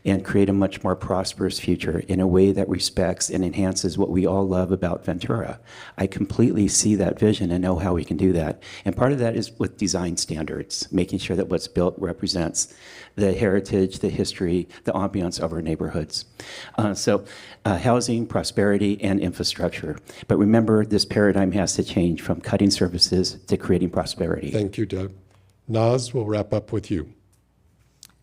and create a much more prosperous future in a way that respects and enhances what we all love about Ventura. I completely see that vision and know how we can do that. And part of that is with design standards, making sure that what's built represents the heritage, the history, the ambiance of our neighborhoods. So housing, prosperity, and infrastructure. But remember, this paradigm has to change from cutting services to creating prosperity. Thank you, Doug. Naz, we'll wrap up with you.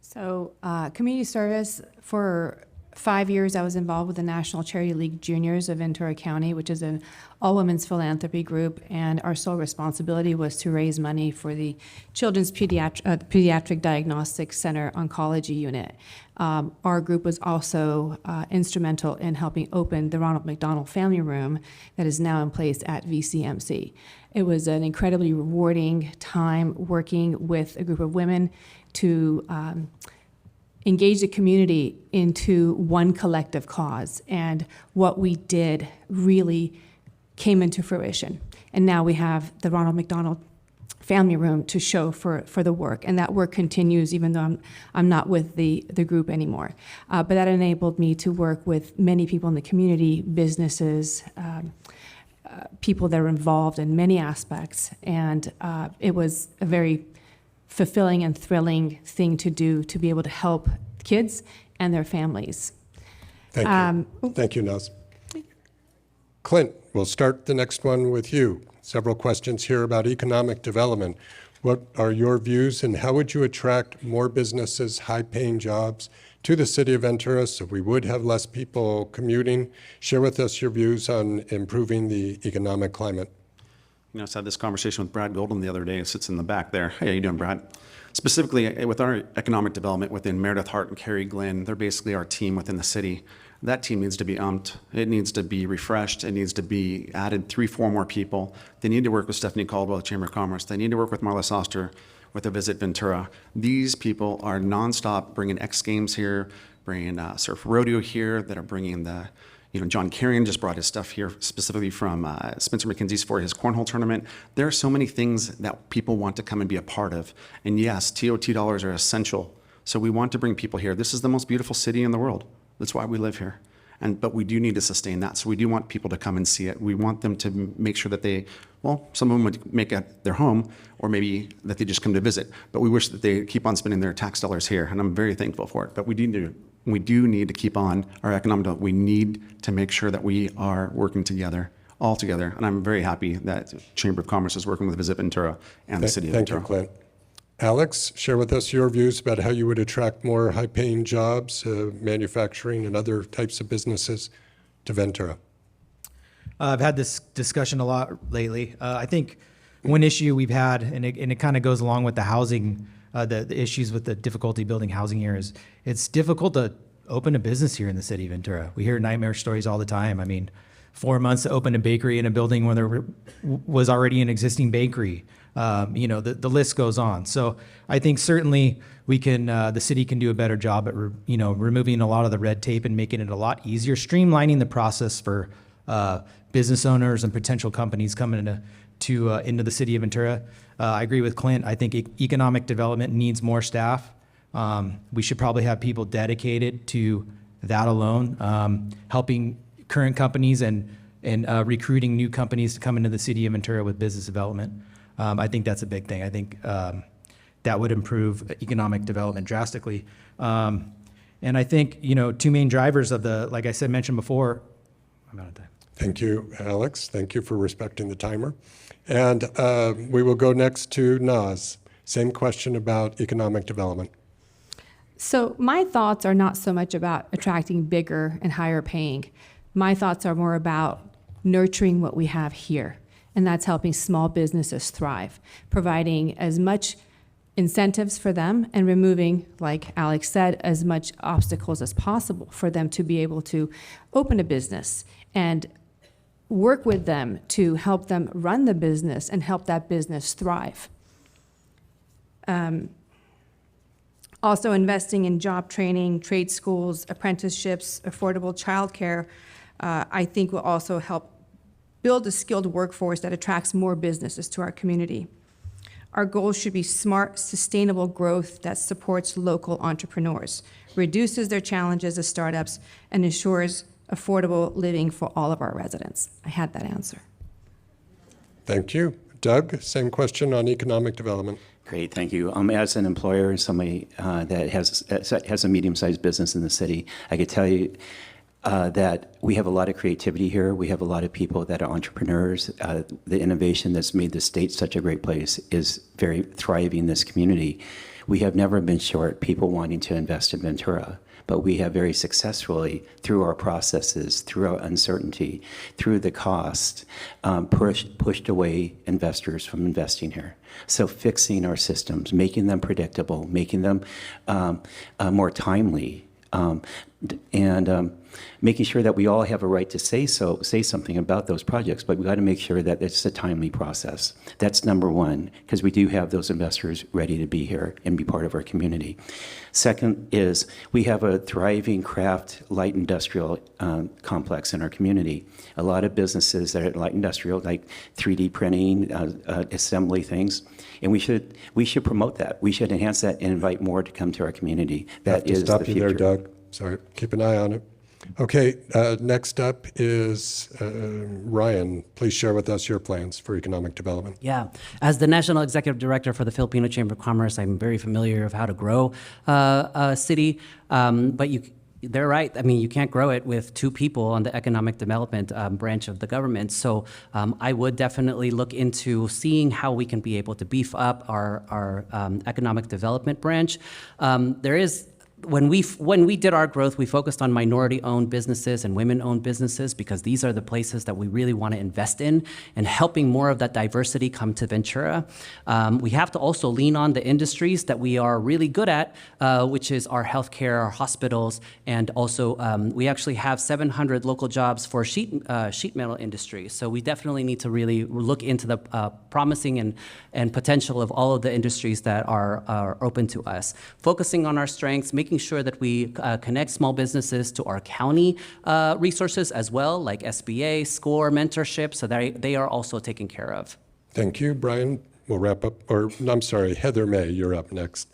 So, community service, for 5 years, I was involved with the National Charity League Juniors of Ventura County, which is an all-women's philanthropy group, and our sole responsibility was to raise money for the Children's Pediatric Diagnostic Center Oncology Unit. Our group was also instrumental in helping open the Ronald McDonald Family Room that is now in place at VCMC. It was an incredibly rewarding time working with a group of women to engage the community into one collective cause. And what we did really came into fruition. And now we have the Ronald McDonald Family Room to show for the work. And that work continues even though I'm not with the group anymore. But that enabled me to work with many people in the community, businesses, people that are involved in many aspects. And it was a very fulfilling and thrilling thing to do, to be able to help kids and their families. Thank you. Thank you, Naz. Clint, we'll start the next one with you. Several questions here about economic development. What are your views, and how would you attract more businesses, high-paying jobs to the city of Ventura so we would have less people commuting? Share with us your views on improving the economic climate. I just had this conversation with Brad Golden the other day. He sits in the back there. Hey, how you doing, Brad? Specifically, with our economic development within Meredith Hart and Carrie Glenn, they're basically our team within the city. That team needs to be umped. It needs to be refreshed. It needs to be added 3-4 more people. They need to work with Stephanie Caldwell at Chamber of Commerce. They need to work with Marla Soster with a Visit Ventura. These people are nonstop bringing X Games here, bringing Surf Rodeo here, that are bringing the, John Carrion just brought his stuff here specifically from Spencer McKenzie's for his cornhole tournament. There are so many things that people want to come and be a part of. And yes, TOT dollars are essential. So we want to bring people here. This is the most beautiful city in the world. That's why we live here. But we do need to sustain that. So we do want people to come and see it. We want them to make sure that some of them would make it their home, or maybe that they just come to visit. But we wish that they keep on spending their tax dollars here, and I'm very thankful for it. But we do need to keep on our economic development. We need to make sure that we are working together, all together. And I'm very happy that Chamber of Commerce is working with Visit Ventura and the city of Ventura. Thank you, Clint. Alex, share with us your views about how you would attract more high-paying jobs, manufacturing and other types of businesses to Ventura. I've had this discussion a lot lately. I think one issue we've had, and it kind of goes along with the housing, the issues with the difficulty building housing here, is it's difficult to open a business here in the city of Ventura. We hear nightmare stories all the time. I mean, 4 months to open a bakery in a building where there was already an existing bakery. The list goes on. So I think certainly we can, the city can do a better job at, removing a lot of the red tape and making it a lot easier, streamlining the process for business owners and potential companies coming into the city of Ventura. I agree with Clint. I think economic development needs more staff. We should probably have people dedicated to that alone, helping current companies and recruiting new companies to come into the city of Ventura with business development. I think that's a big thing. I think that would improve economic development drastically. And I think, two main drivers of like I said, mentioned before, I'm out of time. Thank you, Alex. Thank you for respecting the timer. And we will go next to Naz. Same question about economic development. So my thoughts are not so much about attracting bigger and higher paying. My thoughts are more about nurturing what we have here, and that's helping small businesses thrive, providing as much incentives for them and removing, like Alex said, as much obstacles as possible for them to be able to open a business and work with them to help them run the business and help that business thrive. Also investing in job training, trade schools, apprenticeships, affordable childcare, I think will also help build a skilled workforce that attracts more businesses to our community. Our goals should be smart, sustainable growth that supports local entrepreneurs, reduces their challenges as startups, and ensures affordable living for all of our residents. I had that answer. Thank you. Doug, same question on economic development. Great, thank you. As an employer, somebody that has a medium-sized business in the city, I could tell you that we have a lot of creativity here. We have a lot of people that are entrepreneurs. The innovation that's made the state such a great place is very thriving in this community. We have never been short people wanting to invest in Ventura, but we have very successfully, through our processes, through our uncertainty, through the cost, pushed away investors from investing here. So fixing our systems, making them predictable, making them more timely, and making sure that we all have a right to say something about those projects, but we got to make sure that it's a timely process. That's number one, because we do have those investors ready to be here and be part of our community. Second is we have a thriving craft light industrial complex in our community. A lot of businesses that are light industrial, like 3D printing, assembly things, and we should promote that. We should enhance that and invite more to come to our community. That is the future. Stop you there, Doug. Sorry, keep an eye on it. Okay, next up is Ryan. Please share with us your plans for economic development. Yeah, as the National Executive Director for the Filipino Chamber of Commerce, I'm very familiar of how to grow a city, but they're right. I mean, you can't grow it with two people on the economic development branch of the government. So I would definitely look into seeing how we can be able to beef up our economic development branch. When we did our growth, we focused on minority-owned businesses and women-owned businesses because these are the places that we really want to invest in, and helping more of that diversity come to Ventura. We have to also lean on the industries that we are really good at, which is our healthcare, our hospitals, and also we actually have 700 local jobs for sheet metal industry. So we definitely need to really look into the promising and potential of all of the industries that are open to us. Focusing on our strengths, making sure that we connect small businesses to our county resources as well, like SBA, SCORE, mentorship, so they are also taken care of. Thank you, Brian. We'll wrap up, Heather May, you're up next.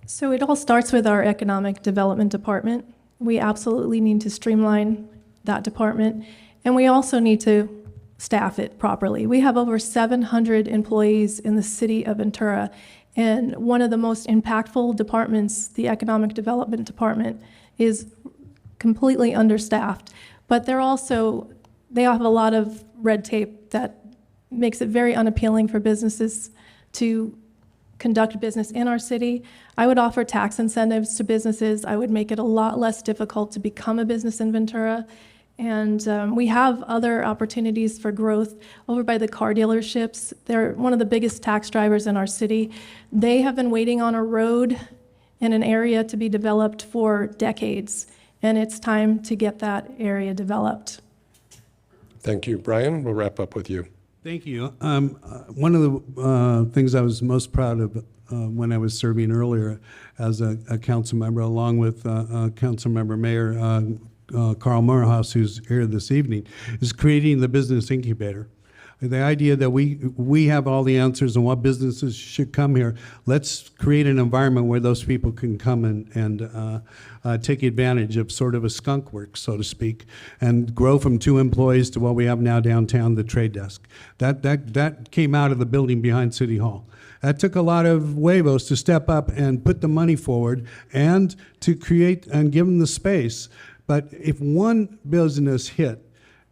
So it all starts with our economic development department. We absolutely need to streamline that department, and we also need to staff it properly. We have over 700 employees in the city of Ventura, and one of the most impactful departments, the economic development department, is completely understaffed. But they have a lot of red tape that makes it very unappealing for businesses to conduct business in our city. I would offer tax incentives to businesses. I would make it a lot less difficult to become a business in Ventura. And we have other opportunities for growth over by the car dealerships. They're one of the biggest tax drivers in our city. They have been waiting on a road in an area to be developed for decades, and it's time to get that area developed. Thank you. Brian, we'll wrap up with you. Thank you. One of the things I was most proud of when I was serving earlier as a council member, along with Council Member Mayor Carl Morehouse, who's here this evening, is creating the business incubator. The idea that we have all the answers on what businesses should come here. Let's create an environment where those people can come and take advantage of sort of a skunk works, so to speak, and grow from 2 employees to what we have now downtown, the trade desk. That came out of the building behind City Hall. That took a lot of huevos to step up and put the money forward and to create and give them the space. But if one business hit,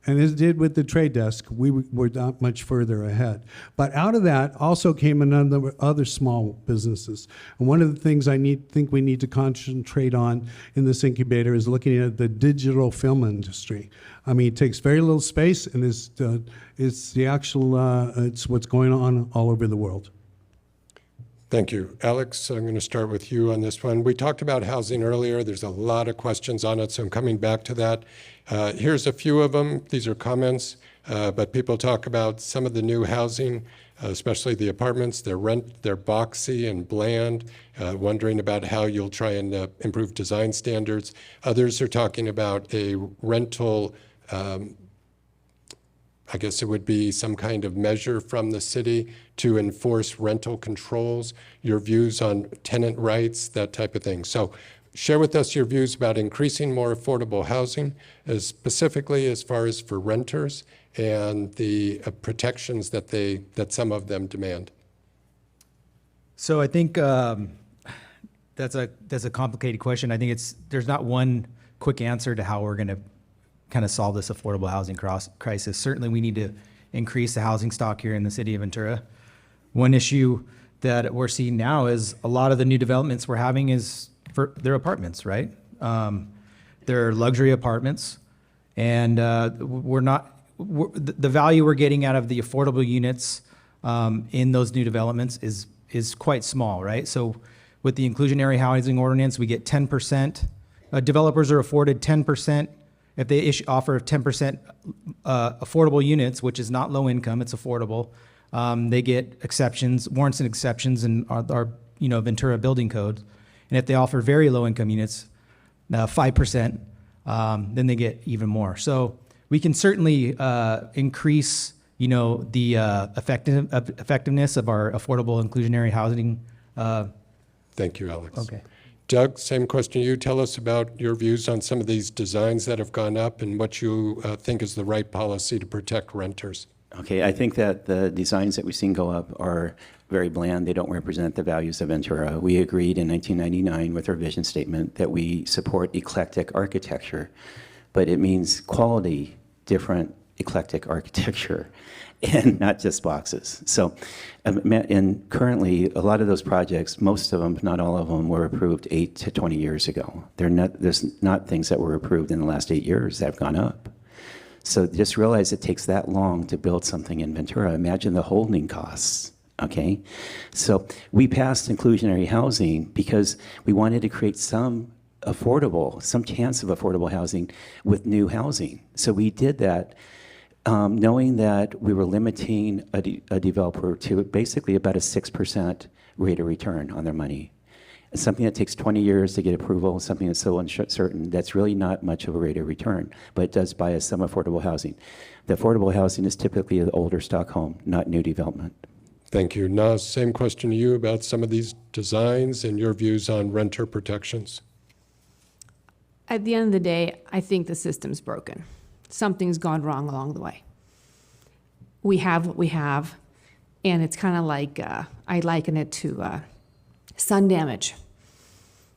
and it did with the trade desk, we were not much further ahead. But out of that also came other small businesses. And one of the things I think we need to concentrate on in this incubator is looking at the digital film industry. I mean, it takes very little space, and it's what's going on all over the world. Thank you. Alex, I'm going to start with you on this one. We talked about housing earlier. There's a lot of questions on it, so I'm coming back to that. Here's a few of them. These are comments, but people talk about some of the new housing, especially the apartments. They're boxy and bland, wondering about how you'll try and improve design standards. Others are talking about a rental I guess it would be some kind of measure from the city to enforce rental controls, your views on tenant rights, that type of thing. So share with us your views about increasing more affordable housing, specifically as far as for renters and the protections that some of them demand. So I think that's a complicated question. I think there's not one quick answer to how we're going to kind of solve this affordable housing crisis. Certainly we need to increase the housing stock here in the city of Ventura. One issue that we're seeing now is a lot of the new developments we're having is for their apartments, right? They're luxury apartments, and the value we're getting out of the affordable units in those new developments is quite small, right? So with the inclusionary housing ordinance, we get 10%. Developers are afforded 10%. If they offer 10% affordable units, which is not low income, it's affordable, they get exceptions, warrants and exceptions in our Ventura building code. And if they offer very low income units, 5%, then they get even more. So we can certainly increase, the effectiveness of our affordable inclusionary housing. Thank you, Alex. Okay. Doug, same question to you. Tell us about your views on some of these designs that have gone up and what you think is the right policy to protect renters. Okay, I think that the designs that we've seen go up are very bland. They don't represent the values of Ventura. We agreed in 1999 with our vision statement that we support eclectic architecture, but it means quality, different, eclectic architecture, and not just boxes. So, and currently, a lot of those projects, most of them, not all of them, were approved 8 to 20 years ago. There's not things that were approved in the last 8 years that have gone up. So just realize it takes that long to build something in Ventura. Imagine the holding costs, okay? So we passed inclusionary housing because we wanted to create some chance of affordable housing with new housing. So we did that knowing that we were limiting a developer to basically about a 6% rate of return on their money. Something that takes 20 years to get approval, something that's so uncertain, that's really not much of a rate of return, but it does buy us some affordable housing. The affordable housing is typically the older stock home, not new development. Thank you. Naz, same question to you about some of these designs and your views on renter protections. At the end of the day, I think the system's broken. Something's gone wrong along the way. We have what we have, and it's kind of like, I liken it to sun damage.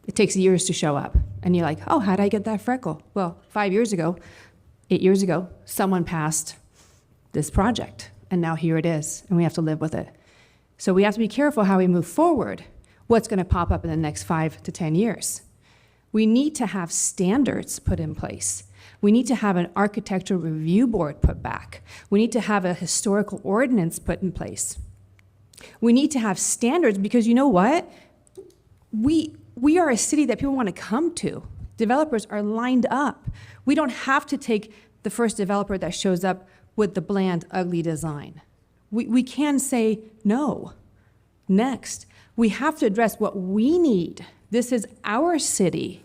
It takes years to show up, and you're like, oh, how'd I get that freckle? Well, 5 years ago, 8 years ago, someone passed this project, and now here it is, and we have to live with it. So we have to be careful how we move forward, what's going to pop up in the next 5 to 10 years. We need to have standards put in place. We need to have an architectural review board put back. We need to have a historical ordinance put in place. We need to have standards because you know what? we are a city that people want to come to. Developers are lined up. We don't have to take the first developer that shows up with the bland, ugly design. We can say no. Next, we have to address what we need. This is our city.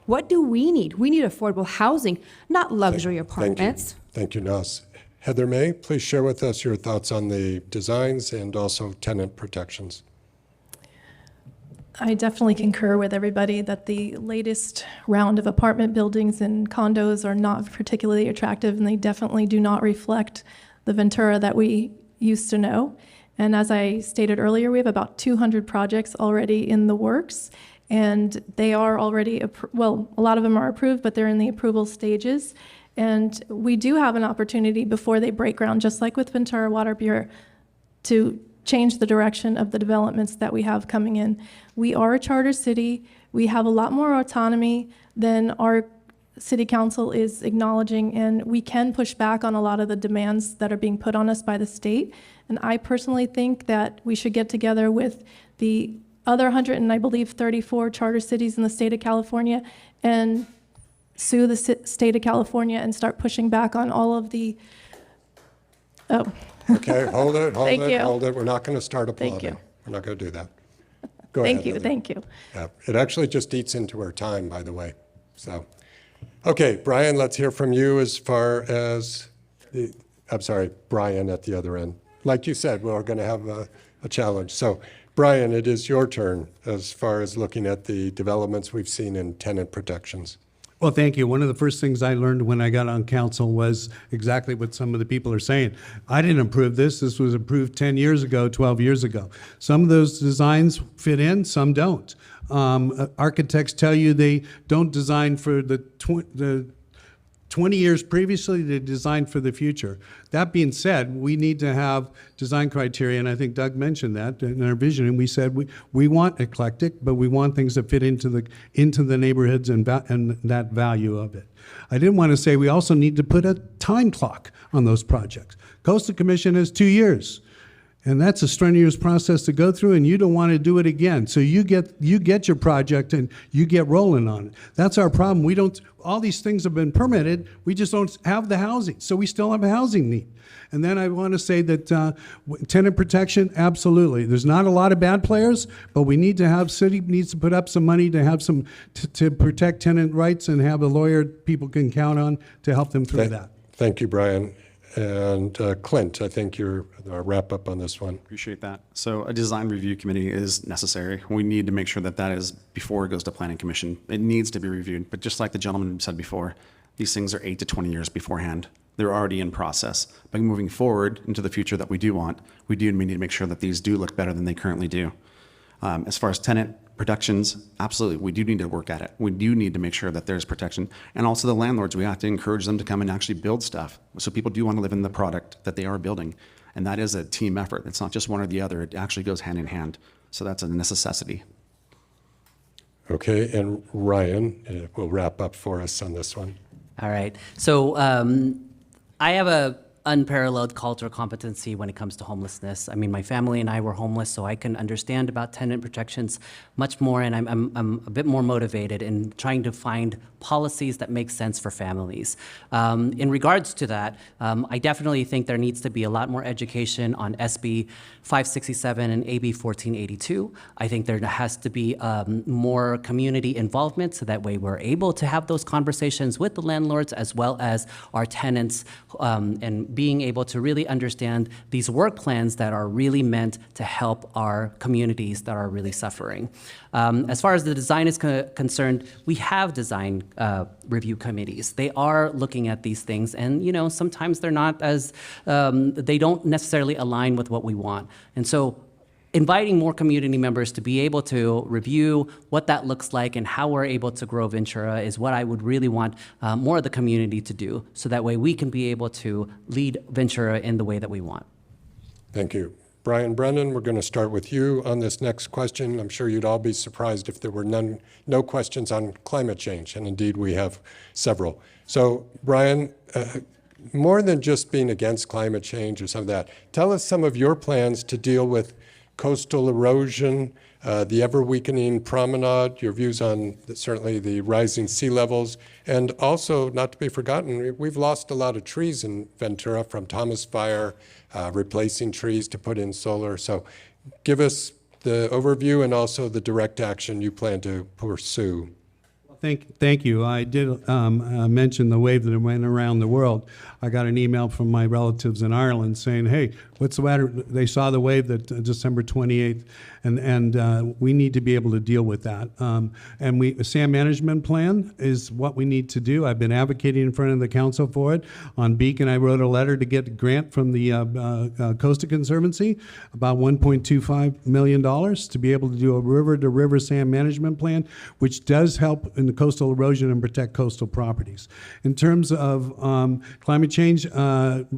What do we need? We need affordable housing, not luxury apartments. Thank you, Naz. Heather May, please share with us your thoughts on the designs and also tenant protections. I definitely concur with everybody that the latest round of apartment buildings and condos are not particularly attractive, and they definitely do not reflect the Ventura that we used to know. And as I stated earlier, we have about 200 projects already in the works, and they are already, well, a lot of them are approved, but they're in the approval stages. And we do have an opportunity before they break ground, just like with Ventura Water Bureau, to change the direction of the developments that we have coming in. We are a charter city. We have a lot more autonomy than our city council is acknowledging, and we can push back on a lot of the demands that are being put on us by the state. And I personally think that we should get together with the other 100, and I believe 34 charter cities in the state of California and sue the state of California and start pushing back on all of the, Okay, hold it. Thank you. We're not going to start applauding. Thank you. We're not going to do that. Go ahead. Heather. Thank you. Yeah, it actually just eats into our time, by the way. So, okay, Brian, let's hear from you as far as Brian at the other end. Like you said, we're going to have a challenge. So, Brian, it is your turn as far as looking at the developments we've seen in tenant protections. Well, thank you. One of the first things I learned when I got on council was exactly what some of the people are saying. I didn't approve this. This was approved 10 years ago, 12 years ago. Some of those designs fit in, some don't. Architects tell you they don't design for the 20 years previously, they designed for the future. That being said, we need to have design criteria, and I think Doug mentioned that in our vision, and we said we want eclectic, but we want things that fit into the neighborhoods and that value of it. I did want to say we also need to put a time clock on those projects. Coastal Commission has 2 years. And that's a strenuous process to go through, and you don't want to do it again. So you get your project and you get rolling on it. That's our problem. We don't. All these things have been permitted. We just don't have the housing. So we still have a housing need. And then I want to say that tenant protection, absolutely. There's not a lot of bad players, but we need to have, city needs to put up some money to have some to protect tenant rights and have a lawyer people can count on to help them through that. Thank you, Brian. And Clint, I think you're our wrap up on this one. Appreciate that. So a design review committee is necessary. We need to make sure that that is before it goes to planning commission. It needs to be reviewed. But just like the gentleman said before, these things are 8 to 20 years beforehand. They're already in process. But moving forward into the future that we do want, we need to make sure that these do look better than they currently do. As far as tenant protections, absolutely, we do need to work at it. We do need to make sure that there's protection. And also the landlords, we have to encourage them to come and actually build stuff. So people do want to live in the product that they are building. And that is a team effort. It's not just one or the other. It actually goes hand in hand. So that's a necessity. Okay, and Ryan will wrap up for us on this one. All right. So I have a unparalleled cultural competency when it comes to homelessness. I mean, my family and I were homeless, so I can understand about tenant protections much more, and I'm a bit more motivated in trying to find policies that make sense for families. In regards to that, I definitely think there needs to be a lot more education on SB 567 and AB 1482. I think there has to be more community involvement, so that way we're able to have those conversations with the landlords as well as our tenants, and being able to really understand these work plans that are really meant to help our communities that are really suffering. As far as the design is concerned, we have design review committees. They are looking at these things, and sometimes they're not as, they don't necessarily align with what we want. And so inviting more community members to be able to review what that looks like and how we're able to grow Ventura is what I would really want more of the community to do, so that way we can be able to lead Ventura in the way that we want. Thank you. Brian Brennan, we're going to start with you on this next question. I'm sure you'd all be surprised if there were no questions on climate change, and indeed we have several. So Brian, more than just being against climate change or some of that, tell us some of your plans to deal with coastal erosion, the ever-weakening promenade, your views on certainly the rising sea levels, and also, not to be forgotten, we've lost a lot of trees in Ventura from Thomas Fire, replacing trees to put in solar. So give us the overview and also the direct action you plan to pursue. Thank you. I did mention the wave that went around the world. I got an email from my relatives in Ireland saying, hey, what's the matter? They saw the wave that December 28th, and we need to be able to deal with that. And a SAM management plan is what we need to do. I've been advocating in front of the council for it. On Beacon, I wrote a letter to get a grant from the Coastal Conservancy, about $1.25 million, to be able to do a river-to-river SAM management plan, which does help in the coastal erosion and protect coastal properties. In terms of climate change,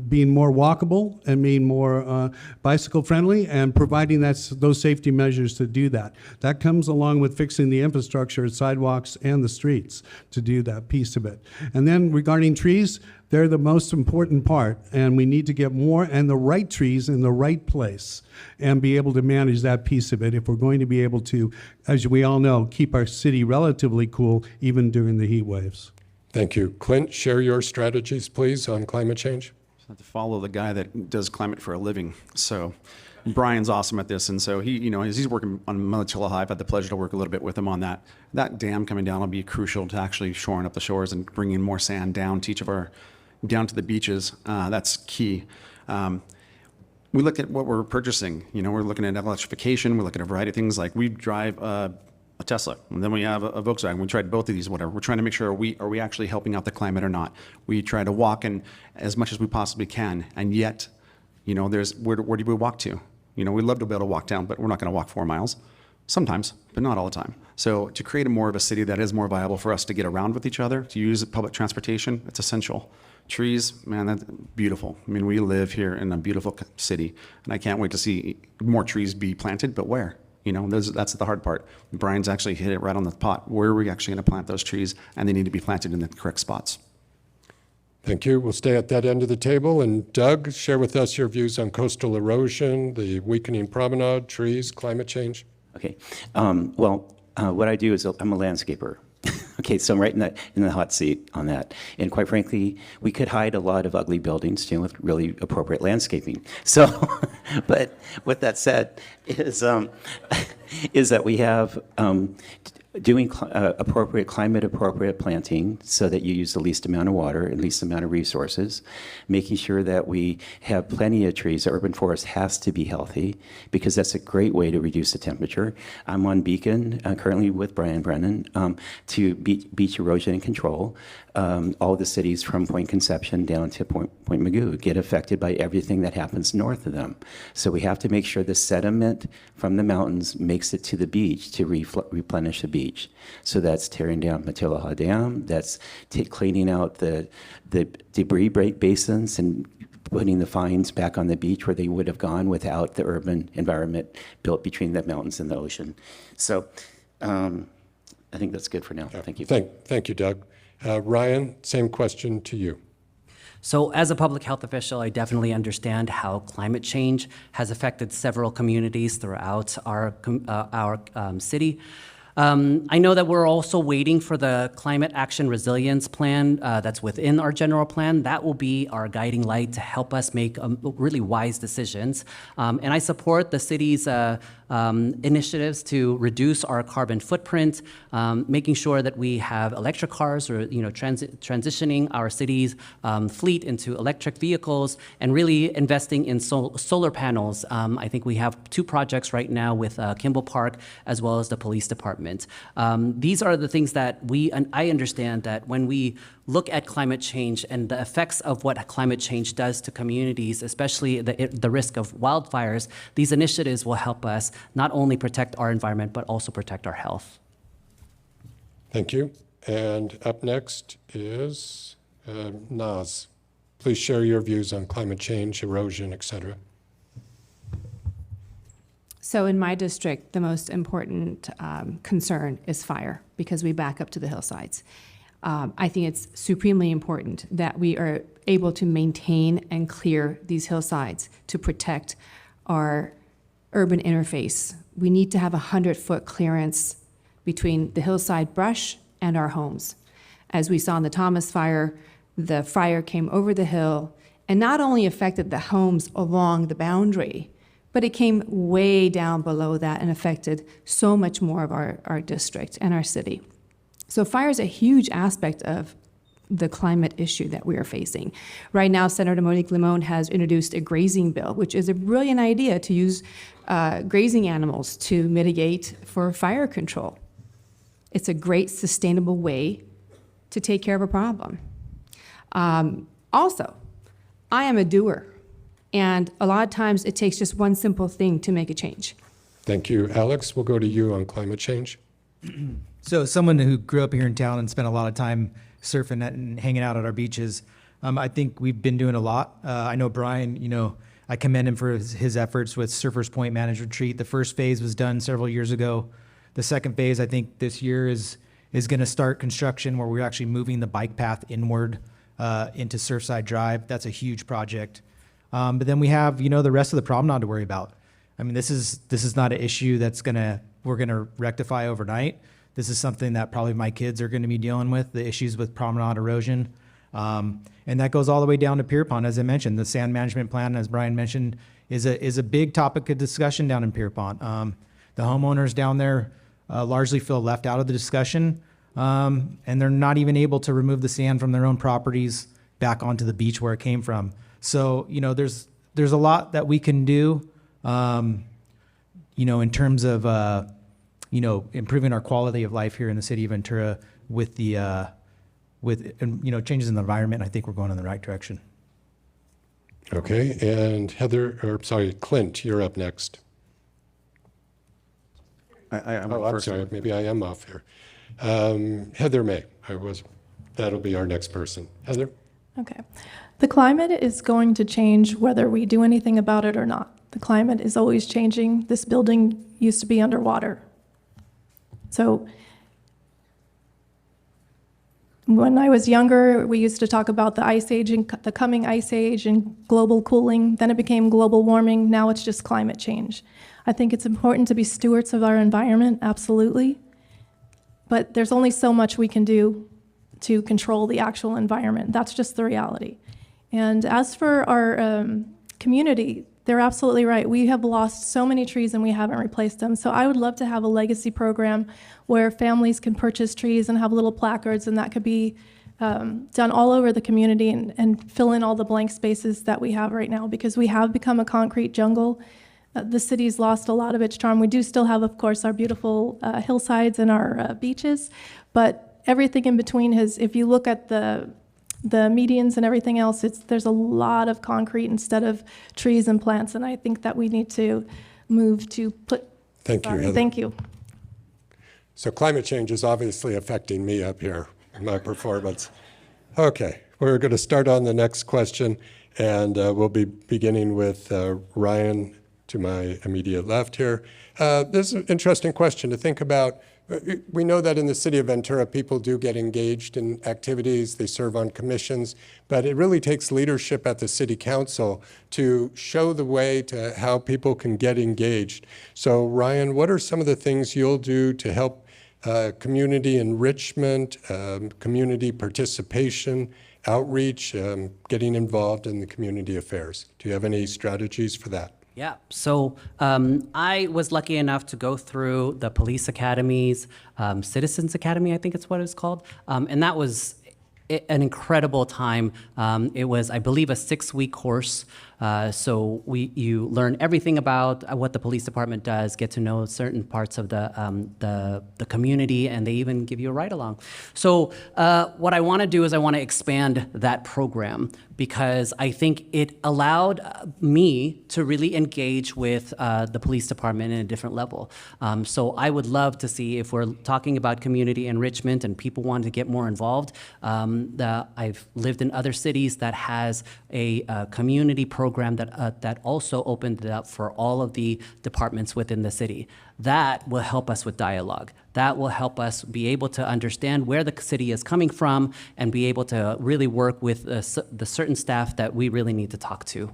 being more walkable and being more bicycle friendly and providing those safety measures to do that. That comes along with fixing the infrastructure, sidewalks, and the streets to do that piece of it. And then regarding trees, they're the most important part, and we need to get more and the right trees in the right place and be able to manage that piece of it if we're going to be able to, as we all know, keep our city relatively cool even during the heat waves. Thank you. Clint, share your strategies, please, on climate change. I have to follow the guy that does climate for a living. So Brian's awesome at this. And so he's working on Monticello High. I've had the pleasure to work a little bit with him on that. That dam coming down will be crucial to actually shoring up the shores and bringing more sand down to down to the beaches. That's key. We look at what we're purchasing. We're looking at electrification. We're looking at a variety of things. Like we drive a Tesla, and then we have a Volkswagen. We tried both of these, whatever. We're trying to make sure, are we actually helping out the climate or not? We try to walk in as much as we possibly can, and yet, there's where do we walk to? We'd love to be able to walk down, but we're not going to walk 4 miles. Sometimes, but not all the time. So to create more of a city that is more viable for us to get around with each other, to use public transportation, it's essential. Trees, man, that's beautiful. I mean, we live here in a beautiful city, and I can't wait to see more trees be planted, but where? That's the hard part. Brian's actually hit it right on the pot. Where are we actually going to plant those trees? And they need to be planted in the correct spots. Thank you. We'll stay at that end of the table. And Doug, share with us your views on coastal erosion, the weakening promenade, trees, climate change. Okay. What I do is I'm a landscaper. Okay, so I'm right in the hot seat on that. And quite frankly, we could hide a lot of ugly buildings too with really appropriate landscaping. So, but with that said, is that we have doing climate-appropriate planting so that you use the least amount of water and least amount of resources, making sure that we have plenty of trees. The urban forest has to be healthy because that's a great way to reduce the temperature. I'm on Beacon currently with Brian Brennan to beach erosion and control. All the cities from Point Conception down to Point Magoo get affected by everything that happens north of them. So we have to make sure the sediment from the mountains makes it to the beach to replenish the beach. So that's tearing down Monticello Dam, that's cleaning out the debris basins and putting the fines back on the beach where they would have gone without the urban environment built between the mountains and the ocean. So I think that's good for now. Thank you. Thank you, Doug. Ryan, same question to you. So as a public health official, I definitely understand how climate change has affected several communities throughout our city. I know that we're also waiting for the Climate Action Resilience Plan that's within our general plan. That will be our guiding light to help us make really wise decisions. And I support the city's initiatives to reduce our carbon footprint, making sure that we have electric cars or transitioning our city's fleet into electric vehicles and really investing in solar panels. I think we have 2 projects right now with Kimball Park as well as the police department. These are the things that I understand that when we look at climate change and the effects of what climate change does to communities, especially the risk of wildfires, these initiatives will help us not only protect our environment, but also protect our health. Thank you. And up next is Naz. Please share your views on climate change, erosion, et cetera. So in my district, the most important concern is fire because we back up to the hillsides. I think it's supremely important that we are able to maintain and clear these hillsides to protect our urban interface. We need to have a 100-foot clearance between the hillside brush and our homes. As we saw in the Thomas fire, the fire came over the hill and not only affected the homes along the boundary, but it came way down below that and affected so much more of our district and our city. So fire is a huge aspect of the climate issue that we are facing. Right now, Senator Monique Limon has introduced a grazing bill, which is a brilliant idea to use grazing animals to mitigate for fire control. It's a great sustainable way to take care of a problem. Also, I am a doer, and a lot of times it takes just one simple thing to make a change. Thank you, Alex. We'll go to you on climate change. So as someone who grew up here in town and spent a lot of time surfing and hanging out at our beaches, I think we've been doing a lot. I know Brian, I commend him for his efforts with Surfers Point Managed Retreat. The first phase was done several years ago. The second phase, I think this year is going to start construction where we're actually moving the bike path inward into Surfside Drive. That's a huge project. But then we have, the rest of the promenade to worry about. I mean, this is not an issue we're gonna rectify overnight. This is something that probably my kids are gonna be dealing with, the issues with promenade erosion. And that goes all the way down to Pierpont, as I mentioned. The sand management plan, as Brian mentioned, is a big topic of discussion down in Pierpont. The homeowners down there largely feel left out of the discussion, and they're not even able to remove the sand from their own properties back onto the beach where it came from. So, there's a lot that we can do, in terms of, improving our quality of life here in the city of Ventura with the, changes in the environment. I think we're going in the right direction. Okay, and Clint, you're up next. I'm sorry, maybe I am off here. Heather May, that'll be our next person. Heather? Okay. The climate is going to change whether we do anything about it or not. The climate is always changing. This building used to be underwater. So when I was younger, we used to talk about the ice age and the coming ice age and global cooling. Then it became global warming. Now it's just climate change. I think it's important to be stewards of our environment, absolutely. But there's only so much we can do to control the actual environment. That's just the reality. And as for our community, they're absolutely right. We have lost so many trees and we haven't replaced them. So I would love to have a legacy program where families can purchase trees and have little placards, and that could be done all over the community and fill in all the blank spaces that we have right now, because we have become a concrete jungle. The city's lost a lot of its charm. We do still have, of course, our beautiful hillsides and our beaches, but everything in between if you look at the medians and everything else, there's a lot of concrete instead of trees and plants, and I think that we need to move to put... Thank you, Heather. Thank you. So climate change is obviously affecting me up here in my performance. Okay, we're going to start on the next question, and we'll be beginning with Ryan to my immediate left here. This is an interesting question to think about. We know that in the city of Ventura, people do get engaged in activities, they serve on commissions, but it really takes leadership at the city council to show the way to how people can get engaged. So Ryan, what are some of the things you'll do to help community enrichment, community participation, outreach, getting involved in the community affairs? Do you have any strategies for that? Yeah, so I was lucky enough to go through the police academies, Citizens Academy, I think it's what it's called, and that was an incredible time. It was, I believe, a 6-week course. So you learn everything about what the police department does, get to know certain parts of the community, and they even give you a ride-along. So what I want to do is I want to expand that program, because I think it allowed me to really engage with the police department in a different level. So I would love to see, if we're talking about community enrichment and people want to get more involved, I've lived in other cities that has a community program that also opened it up for all of the departments within the city. That will help us with dialogue. That will help us be able to understand where the city is coming from and be able to really work with the certain staff that we really need to talk to.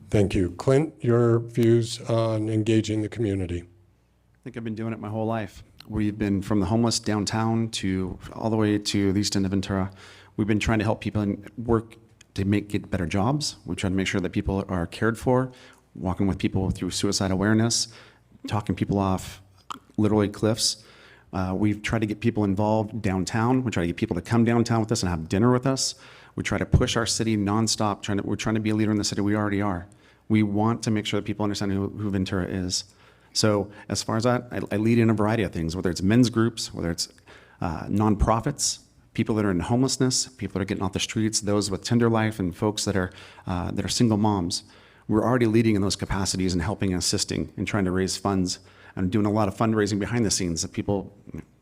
Thank you. Clint, your views on engaging the community? I think I've been doing it my whole life. We've been from the homeless downtown to all the way to the east end of Ventura. We've been trying to help people work to get better jobs. We try to make sure that people are cared for, walking with people through suicide awareness, talking people off literally cliffs. We've tried to get people involved downtown. We try to get people to come downtown with us and have dinner with us. We try to push our city nonstop. We're trying to be a leader in the city. We already are. We want to make sure that people understand who Ventura is. So as far as that, I lead in a variety of things, whether it's men's groups, whether it's nonprofits, people that are in homelessness, people that are getting off the streets, those with tender life, and folks that are single moms. We're already leading in those capacities and helping and assisting and trying to raise funds and doing a lot of fundraising behind the scenes that people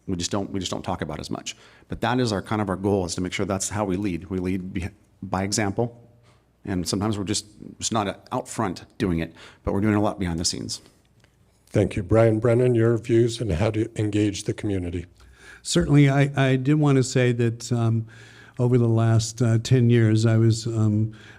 we just don't talk about as much. But that is our goal, is to make sure that's how we lead. We lead by example, and sometimes we're just not out front doing it, but we're doing a lot behind the scenes. Thank you. Brian Brennan, your views on how to engage the community? Certainly, I did want to say that over the last 10 years, I was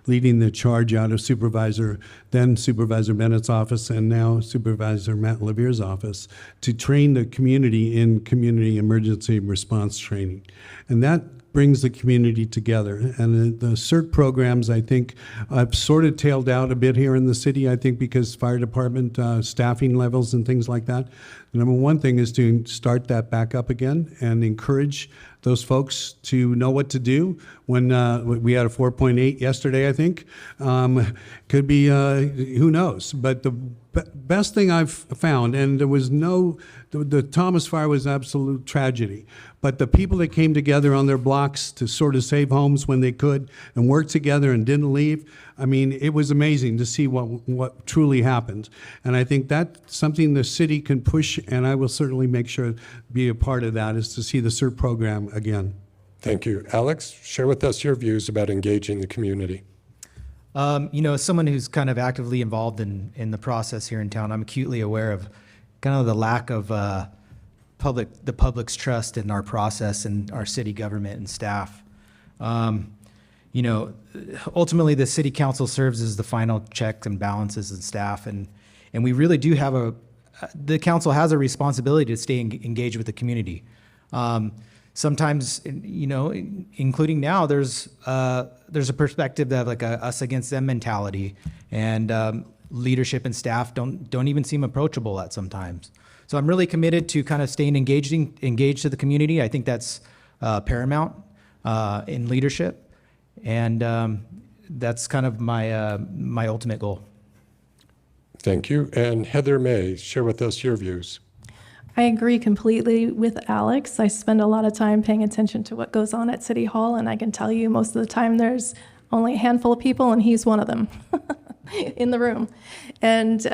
leading the charge out of then Supervisor Bennett's office, and now Supervisor Matt Levere's office, to train the community in community emergency response training. And that brings the community together. And the CERT programs, I think, I've sort of tailed out a bit here in the city, I think, because fire department staffing levels and things like that. The number one thing is to start that back up again and encourage those folks to know what to do. When we had a 4.8 yesterday, I think. Could be, who knows? But the best thing I've found, and there was the Thomas fire was absolute tragedy, but the people that came together on their blocks to sort of save homes when they could and work together and didn't leave, I mean, it was amazing to see what truly happened. And I think that's something the city can push, and I will certainly make sure to be a part of that, is to see the CERT program again. Thank you. Alex, share with us your views about engaging the community. As someone who's kind of actively involved in the process here in town, I'm acutely aware of kind of the lack of the public's trust in our process and our city government and staff. Ultimately, the city council serves as the final checks and balances and staff, and we really do have the council has a responsibility to stay engaged with the community. Sometimes, including now, there's a perspective of like a us against them mentality, and leadership and staff don't even seem approachable at sometimes. So I'm really committed to kind of staying engaged to the community. I think that's paramount in leadership, and that's kind of my ultimate goal. Thank you. And Heather May, share with us your views. I agree completely with Alex. I spend a lot of time paying attention to what goes on at City Hall, and I can tell you most of the time there's only a handful of people, and he's one of them in the room. And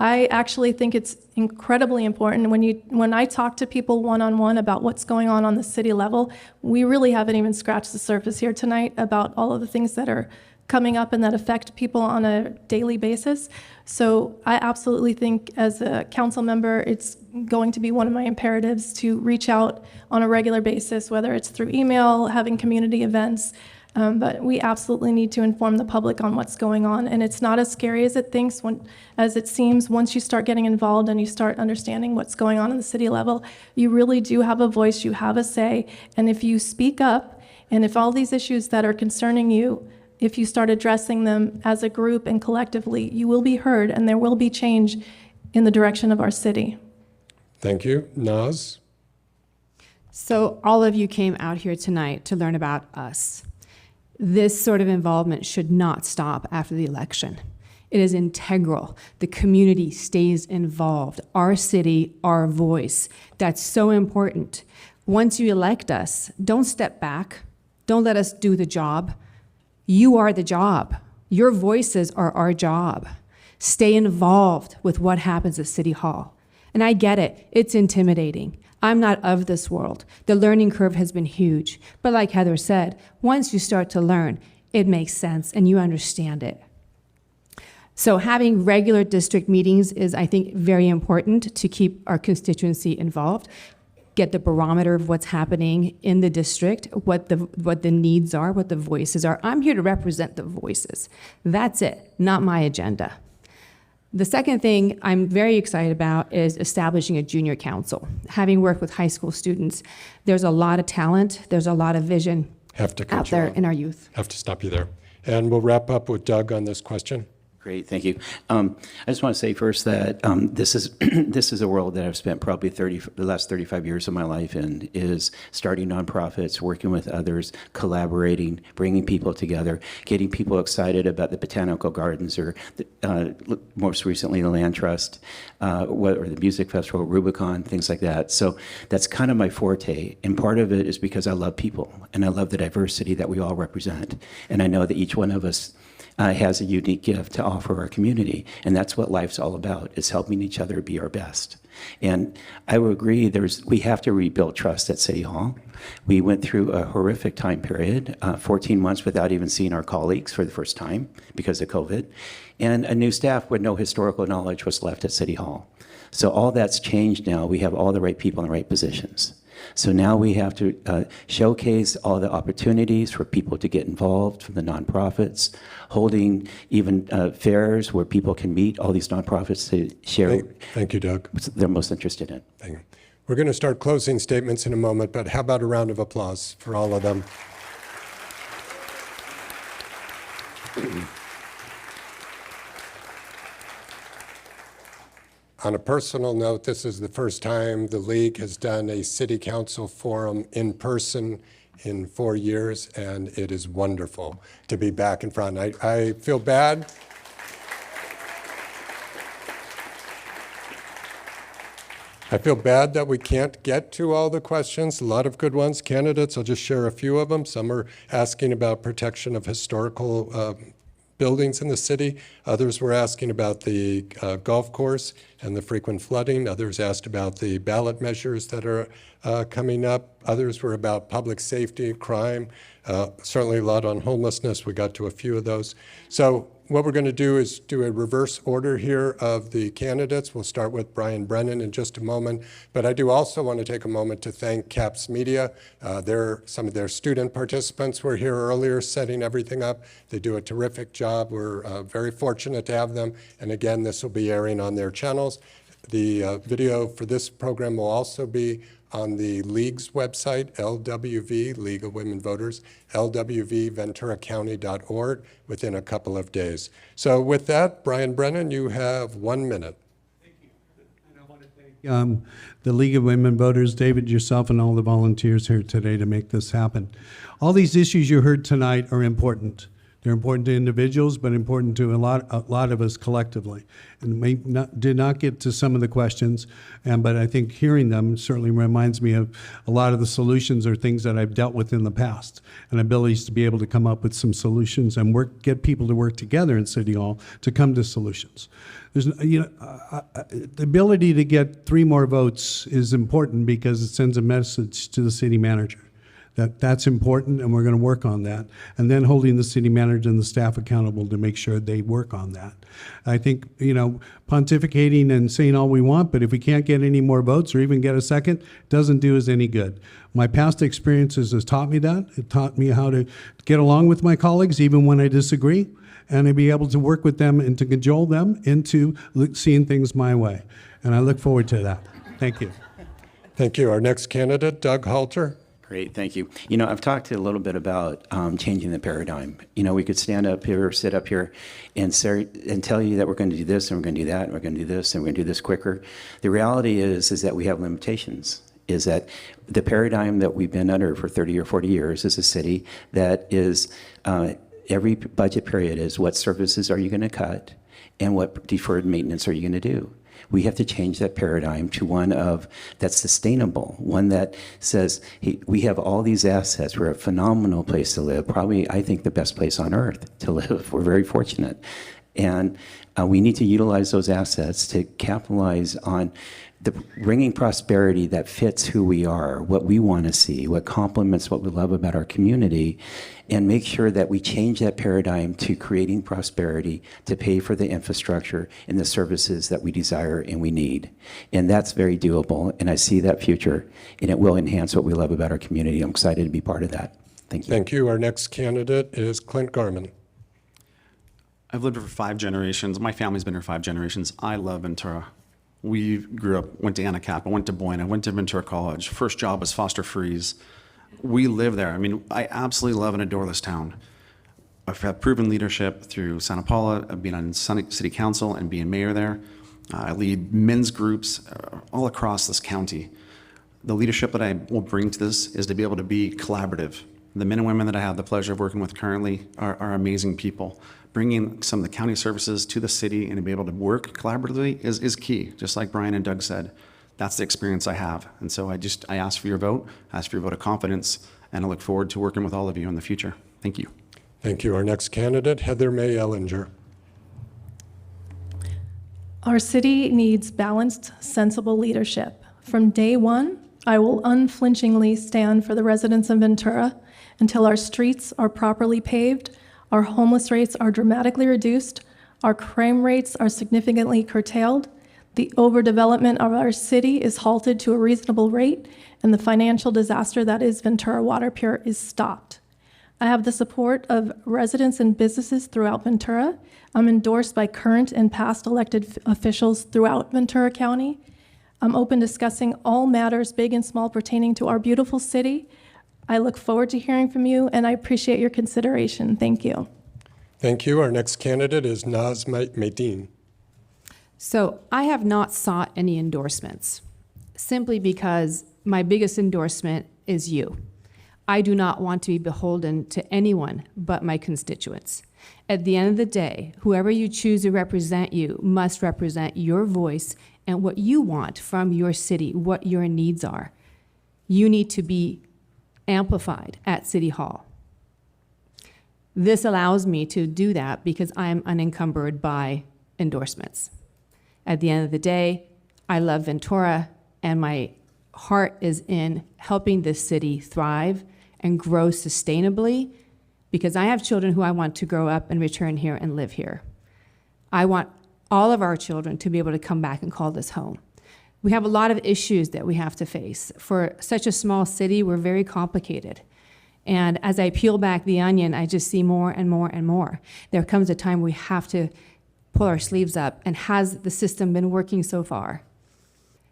I actually think it's incredibly important when I talk to people one-on-one about what's going on the city level. We really haven't even scratched the surface here tonight about all of the things that are coming up and that affect people on a daily basis. So I absolutely think as a council member, it's going to be one of my imperatives to reach out on a regular basis, whether it's through email, having community events, but we absolutely need to inform the public on what's going on. And it's not as scary as it seems once you start getting involved and you start understanding what's going on the city level. You really do have a voice, you have a say, and if you speak up, and if all these issues that are concerning you, if you start addressing them as a group and collectively, you will be heard and there will be change in the direction of our city. Thank you. Naz? So all of you came out here tonight to learn about us. This sort of involvement should not stop after the election. It is integral. The community stays involved. Our city, our voice. That's so important. Once you elect us, don't step back. Don't let us do the job. You are the job. Your voices are our job. Stay involved with what happens at City Hall. And I get it. It's intimidating. I'm not of this world. The learning curve has been huge. But like Heather said, once you start to learn, it makes sense and you understand it. So having regular district meetings is, I think, very important to keep our constituency involved. get the barometer of what's happening in the district, what the needs are, what the voices are. I'm here to represent the voices. That's it, not my agenda. The second thing I'm very excited about is establishing a junior council. Having worked with high school students, there's a lot of talent, there's a lot of vision out there in our youth. Have to stop you there. And we'll wrap up with Doug on this question. Great, thank you. I just want to say first that this is this is a world that I've spent probably the last 35 years of my life in, is starting nonprofits, working with others, collaborating, bringing people together, getting people excited about the botanical gardens, or most recently the Land Trust, or the music festival, Rubicon, things like that. So that's kind of my forte, and part of it is because I love people, and I love the diversity that we all represent, and I know that each one of us has a unique gift to offer our community, and that's what life's all about, is helping each other be our best. And I would agree, we have to rebuild trust at City Hall. We went through a horrific time period, 14 months without even seeing our colleagues for the first time because of COVID, and a new staff with no historical knowledge was left at City Hall. So all that's changed now. We have all the right people in the right positions. So now we have to showcase all the opportunities for people to get involved from the nonprofits, holding even fairs where people can meet all these nonprofits to share. Thank you, Doug. What they're most interested in. Thank you. We're going to start closing statements in a moment, but how about a round of applause for all of them? On a personal note, this is the first time the League has done a City Council forum in person in 4 years, and it is wonderful to be back in front. I feel bad. I feel bad that we can't get to all the questions. A lot of good ones. Candidates, I'll just share a few of them. Some are asking about protection of historical buildings in the city. Others were asking about the golf course and the frequent flooding. Others asked about the ballot measures that are coming up. Others were about public safety, crime, certainly a lot on homelessness. We got to a few of those. So what we're going to do is do a reverse order here of the candidates. We'll start with Brian Brennan in just a moment. But I do also want to take a moment to thank CAPS Media. Some of their student participants were here earlier setting everything up. They do a terrific job. We're very fortunate to have them. And again, this will be airing on their channels. The video for this program will also be on the League's website, LWV, League of Women Voters, LWVVenturaCounty.org, within a couple of days. So with that, Brian Brennan, you have 1 minute. Thank you. And I want to thank the League of Women Voters, David, yourself, and all the volunteers here today to make this happen. All these issues you heard tonight are important. They're important to individuals, but important to a lot of us collectively. And did not get to some of the questions, but I think hearing them certainly reminds me of a lot of the solutions or things that I've dealt with in the past, and abilities to be able to come up with some solutions and get people to work together in City Hall to come to solutions. The ability to get 3 more votes is important because it sends a message to the city manager. That's important, and we're going to work on that. And then holding the city manager and the staff accountable to make sure they work on that. I think, pontificating and saying all we want, but if we can't get any more votes or even get a second, doesn't do us any good. My past experiences has taught me that. It taught me how to get along with my colleagues, even when I disagree, and to be able to work with them and to cajole them into seeing things my way. And I look forward to that. Thank you. Thank you. Our next candidate, Doug Halter. Great, thank you. I've talked a little bit about changing the paradigm. We could stand up here, or sit up here, and tell you that we're going to do this, and we're going to do that, and we're going to do this, and we're going to do this quicker. The reality is that we have limitations. Is that the paradigm that we've been under for 30 or 40 years as a city, that is every budget period is what services are you going to cut, and what deferred maintenance are you going to do. We have to change that paradigm to one that's sustainable, one that says, hey, we have all these assets. We're a phenomenal place to live, probably, I think, the best place on earth to live. We're very fortunate. And we need to utilize those assets to capitalize on bringing prosperity that fits who we are, what we want to see, what complements what we love about our community, and make sure that we change that paradigm to creating prosperity to pay for the infrastructure and the services that we desire and we need. And that's very doable, and I see that future, and it will enhance what we love about our community. I'm excited to be part of that. Thank you. Thank you. Our next candidate is Clint Garman. I've lived here for 5 generations. My family's been here 5 generations. I love Ventura. We grew up, went to Anacapa, went to Buena, went to Ventura College. First job was Foster Freeze. We live there. I mean, I absolutely love and adore this town. I've had proven leadership through Santa Paula, being on City Council and being mayor there. I lead men's groups all across this county. The leadership that I will bring to this is to be able to be collaborative. The men and women that I have the pleasure of working with currently are amazing people. Bringing some of the county services to the city and to be able to work collaboratively is key, just like Brian and Doug said. That's the experience I have. And so I ask for your vote, ask for your vote of confidence, and I look forward to working with all of you in the future. Thank you. Thank you. Our next candidate, Heather May Ellinger. Our city needs balanced, sensible leadership. From day one, I will unflinchingly stand for the residents of Ventura until our streets are properly paved, our homeless rates are dramatically reduced, our crime rates are significantly curtailed, the overdevelopment of our city is halted to a reasonable rate, and the financial disaster that is Ventura Water Pure is stopped. I have the support of residents and businesses throughout Ventura. I'm endorsed by current and past elected officials throughout Ventura County. I'm open to discussing all matters, big and small, pertaining to our beautiful city. I look forward to hearing from you, and I appreciate your consideration. Thank you. Thank you. Our next candidate is Naz Medin. So I have not sought any endorsements, simply because my biggest endorsement is you. I do not want to be beholden to anyone but my constituents. At the end of the day, whoever you choose to represent you must represent your voice and what you want from your city, what your needs are. You need to be amplified at City Hall. This allows me to do that because I am unencumbered by endorsements. At the end of the day, I love Ventura, and my heart is in helping this city thrive and grow sustainably, because I have children who I want to grow up and return here and live here. I want all of our children to be able to come back and call this home. We have a lot of issues that we have to face. For such a small city, we're very complicated. And as I peel back the onion, I just see more and more and more. There comes a time we have to pull our sleeves up, and has the system been working so far?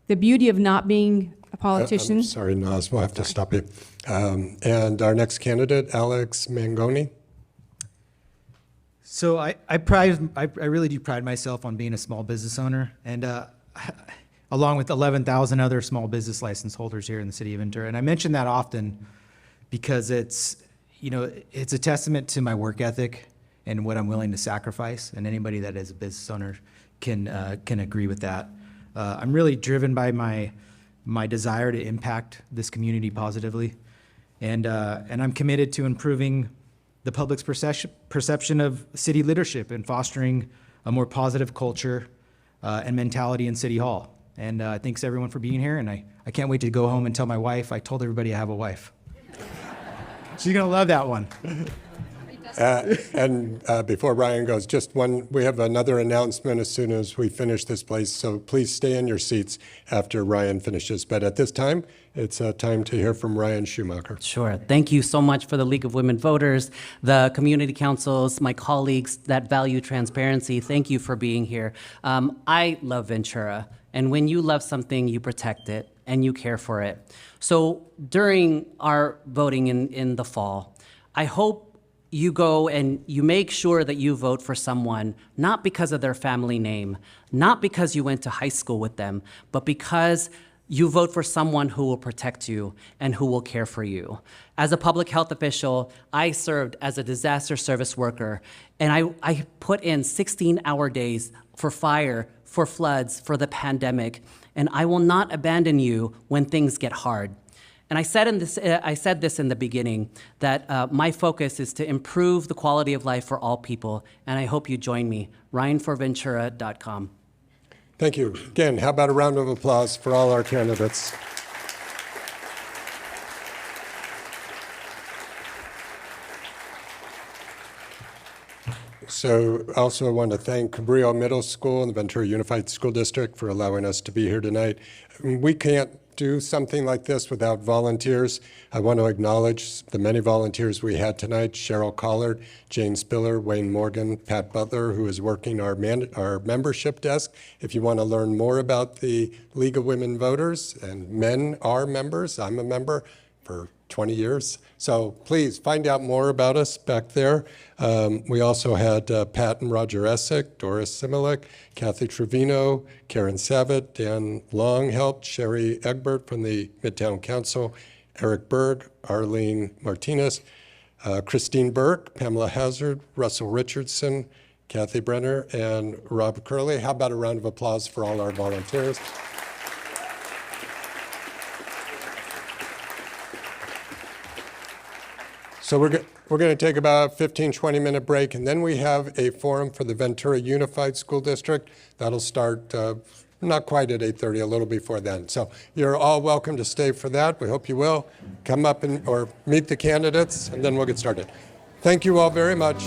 The beauty of not being a politician. I'm sorry, Naz, we'll have to stop you. And our next candidate, Alex Mangoni. So I really do pride myself on being a small business owner, and along with 11,000 other small business license holders here in the city of Ventura. And I mention that often because it's a testament to my work ethic and what I'm willing to sacrifice. And anybody that is a business owner can agree with that. I'm really driven by my desire to impact this community positively, and I'm committed to improving the public's perception of city leadership and fostering a more positive culture and mentality in City Hall. And thanks everyone for being here, and I can't wait to go home and tell my wife. I told everybody I have a wife. She's gonna love that one. And before Ryan goes, we have another announcement as soon as we finish this place, so please stay in your seats after Ryan finishes. But at this time, it's time to hear from Ryan Schumacher. Sure. Thank you so much for the League of Women Voters, the community councils, my colleagues that value transparency. Thank you for being here. I love Ventura, and when you love something, you protect it and you care for it. So during our voting in the fall, I hope you go and you make sure that you vote for someone, not because of their family name, not because you went to high school with them, but because you vote for someone who will protect you and who will care for you. As a public health official, I served as a disaster service worker, and I put in 16-hour days for fire, for floods, for the pandemic, and I will not abandon you when things get hard. And I said this in the beginning, that my focus is to improve the quality of life for all people, and I hope you join me. RyanForVentura.com. Thank you. Again, how about a round of applause for all our candidates? So also I want to thank Cabrillo Middle School and the Ventura Unified School District for allowing us to be here tonight. We can't do something like this without volunteers. I want to acknowledge the many volunteers we had tonight: Cheryl Collard, Jane Spiller, Wayne Morgan, Pat Butler, who is working our membership desk. If you want to learn more about the League of Women Voters, and men are members, I'm a member for 20 years. So please find out more about us back there. We also had Pat and Roger Essick, Doris Similik, Kathy Trevino, Karen Savitt, Dan Long helped, Sherry Egbert from the Midtown Council, Eric Berg, Arlene Martinez, Christine Burke, Pamela Hazard, Russell Richardson, Kathy Brenner, and Rob Curley. How about a round of applause for all our volunteers? So we're going to take about a 15, 20-minute break, and then we have a forum for the Ventura Unified School District. That'll start not quite at 8:30, a little before then. So you're all welcome to stay for that. We hope you will. Come up or meet the candidates, and then we'll get started. Thank you all very much.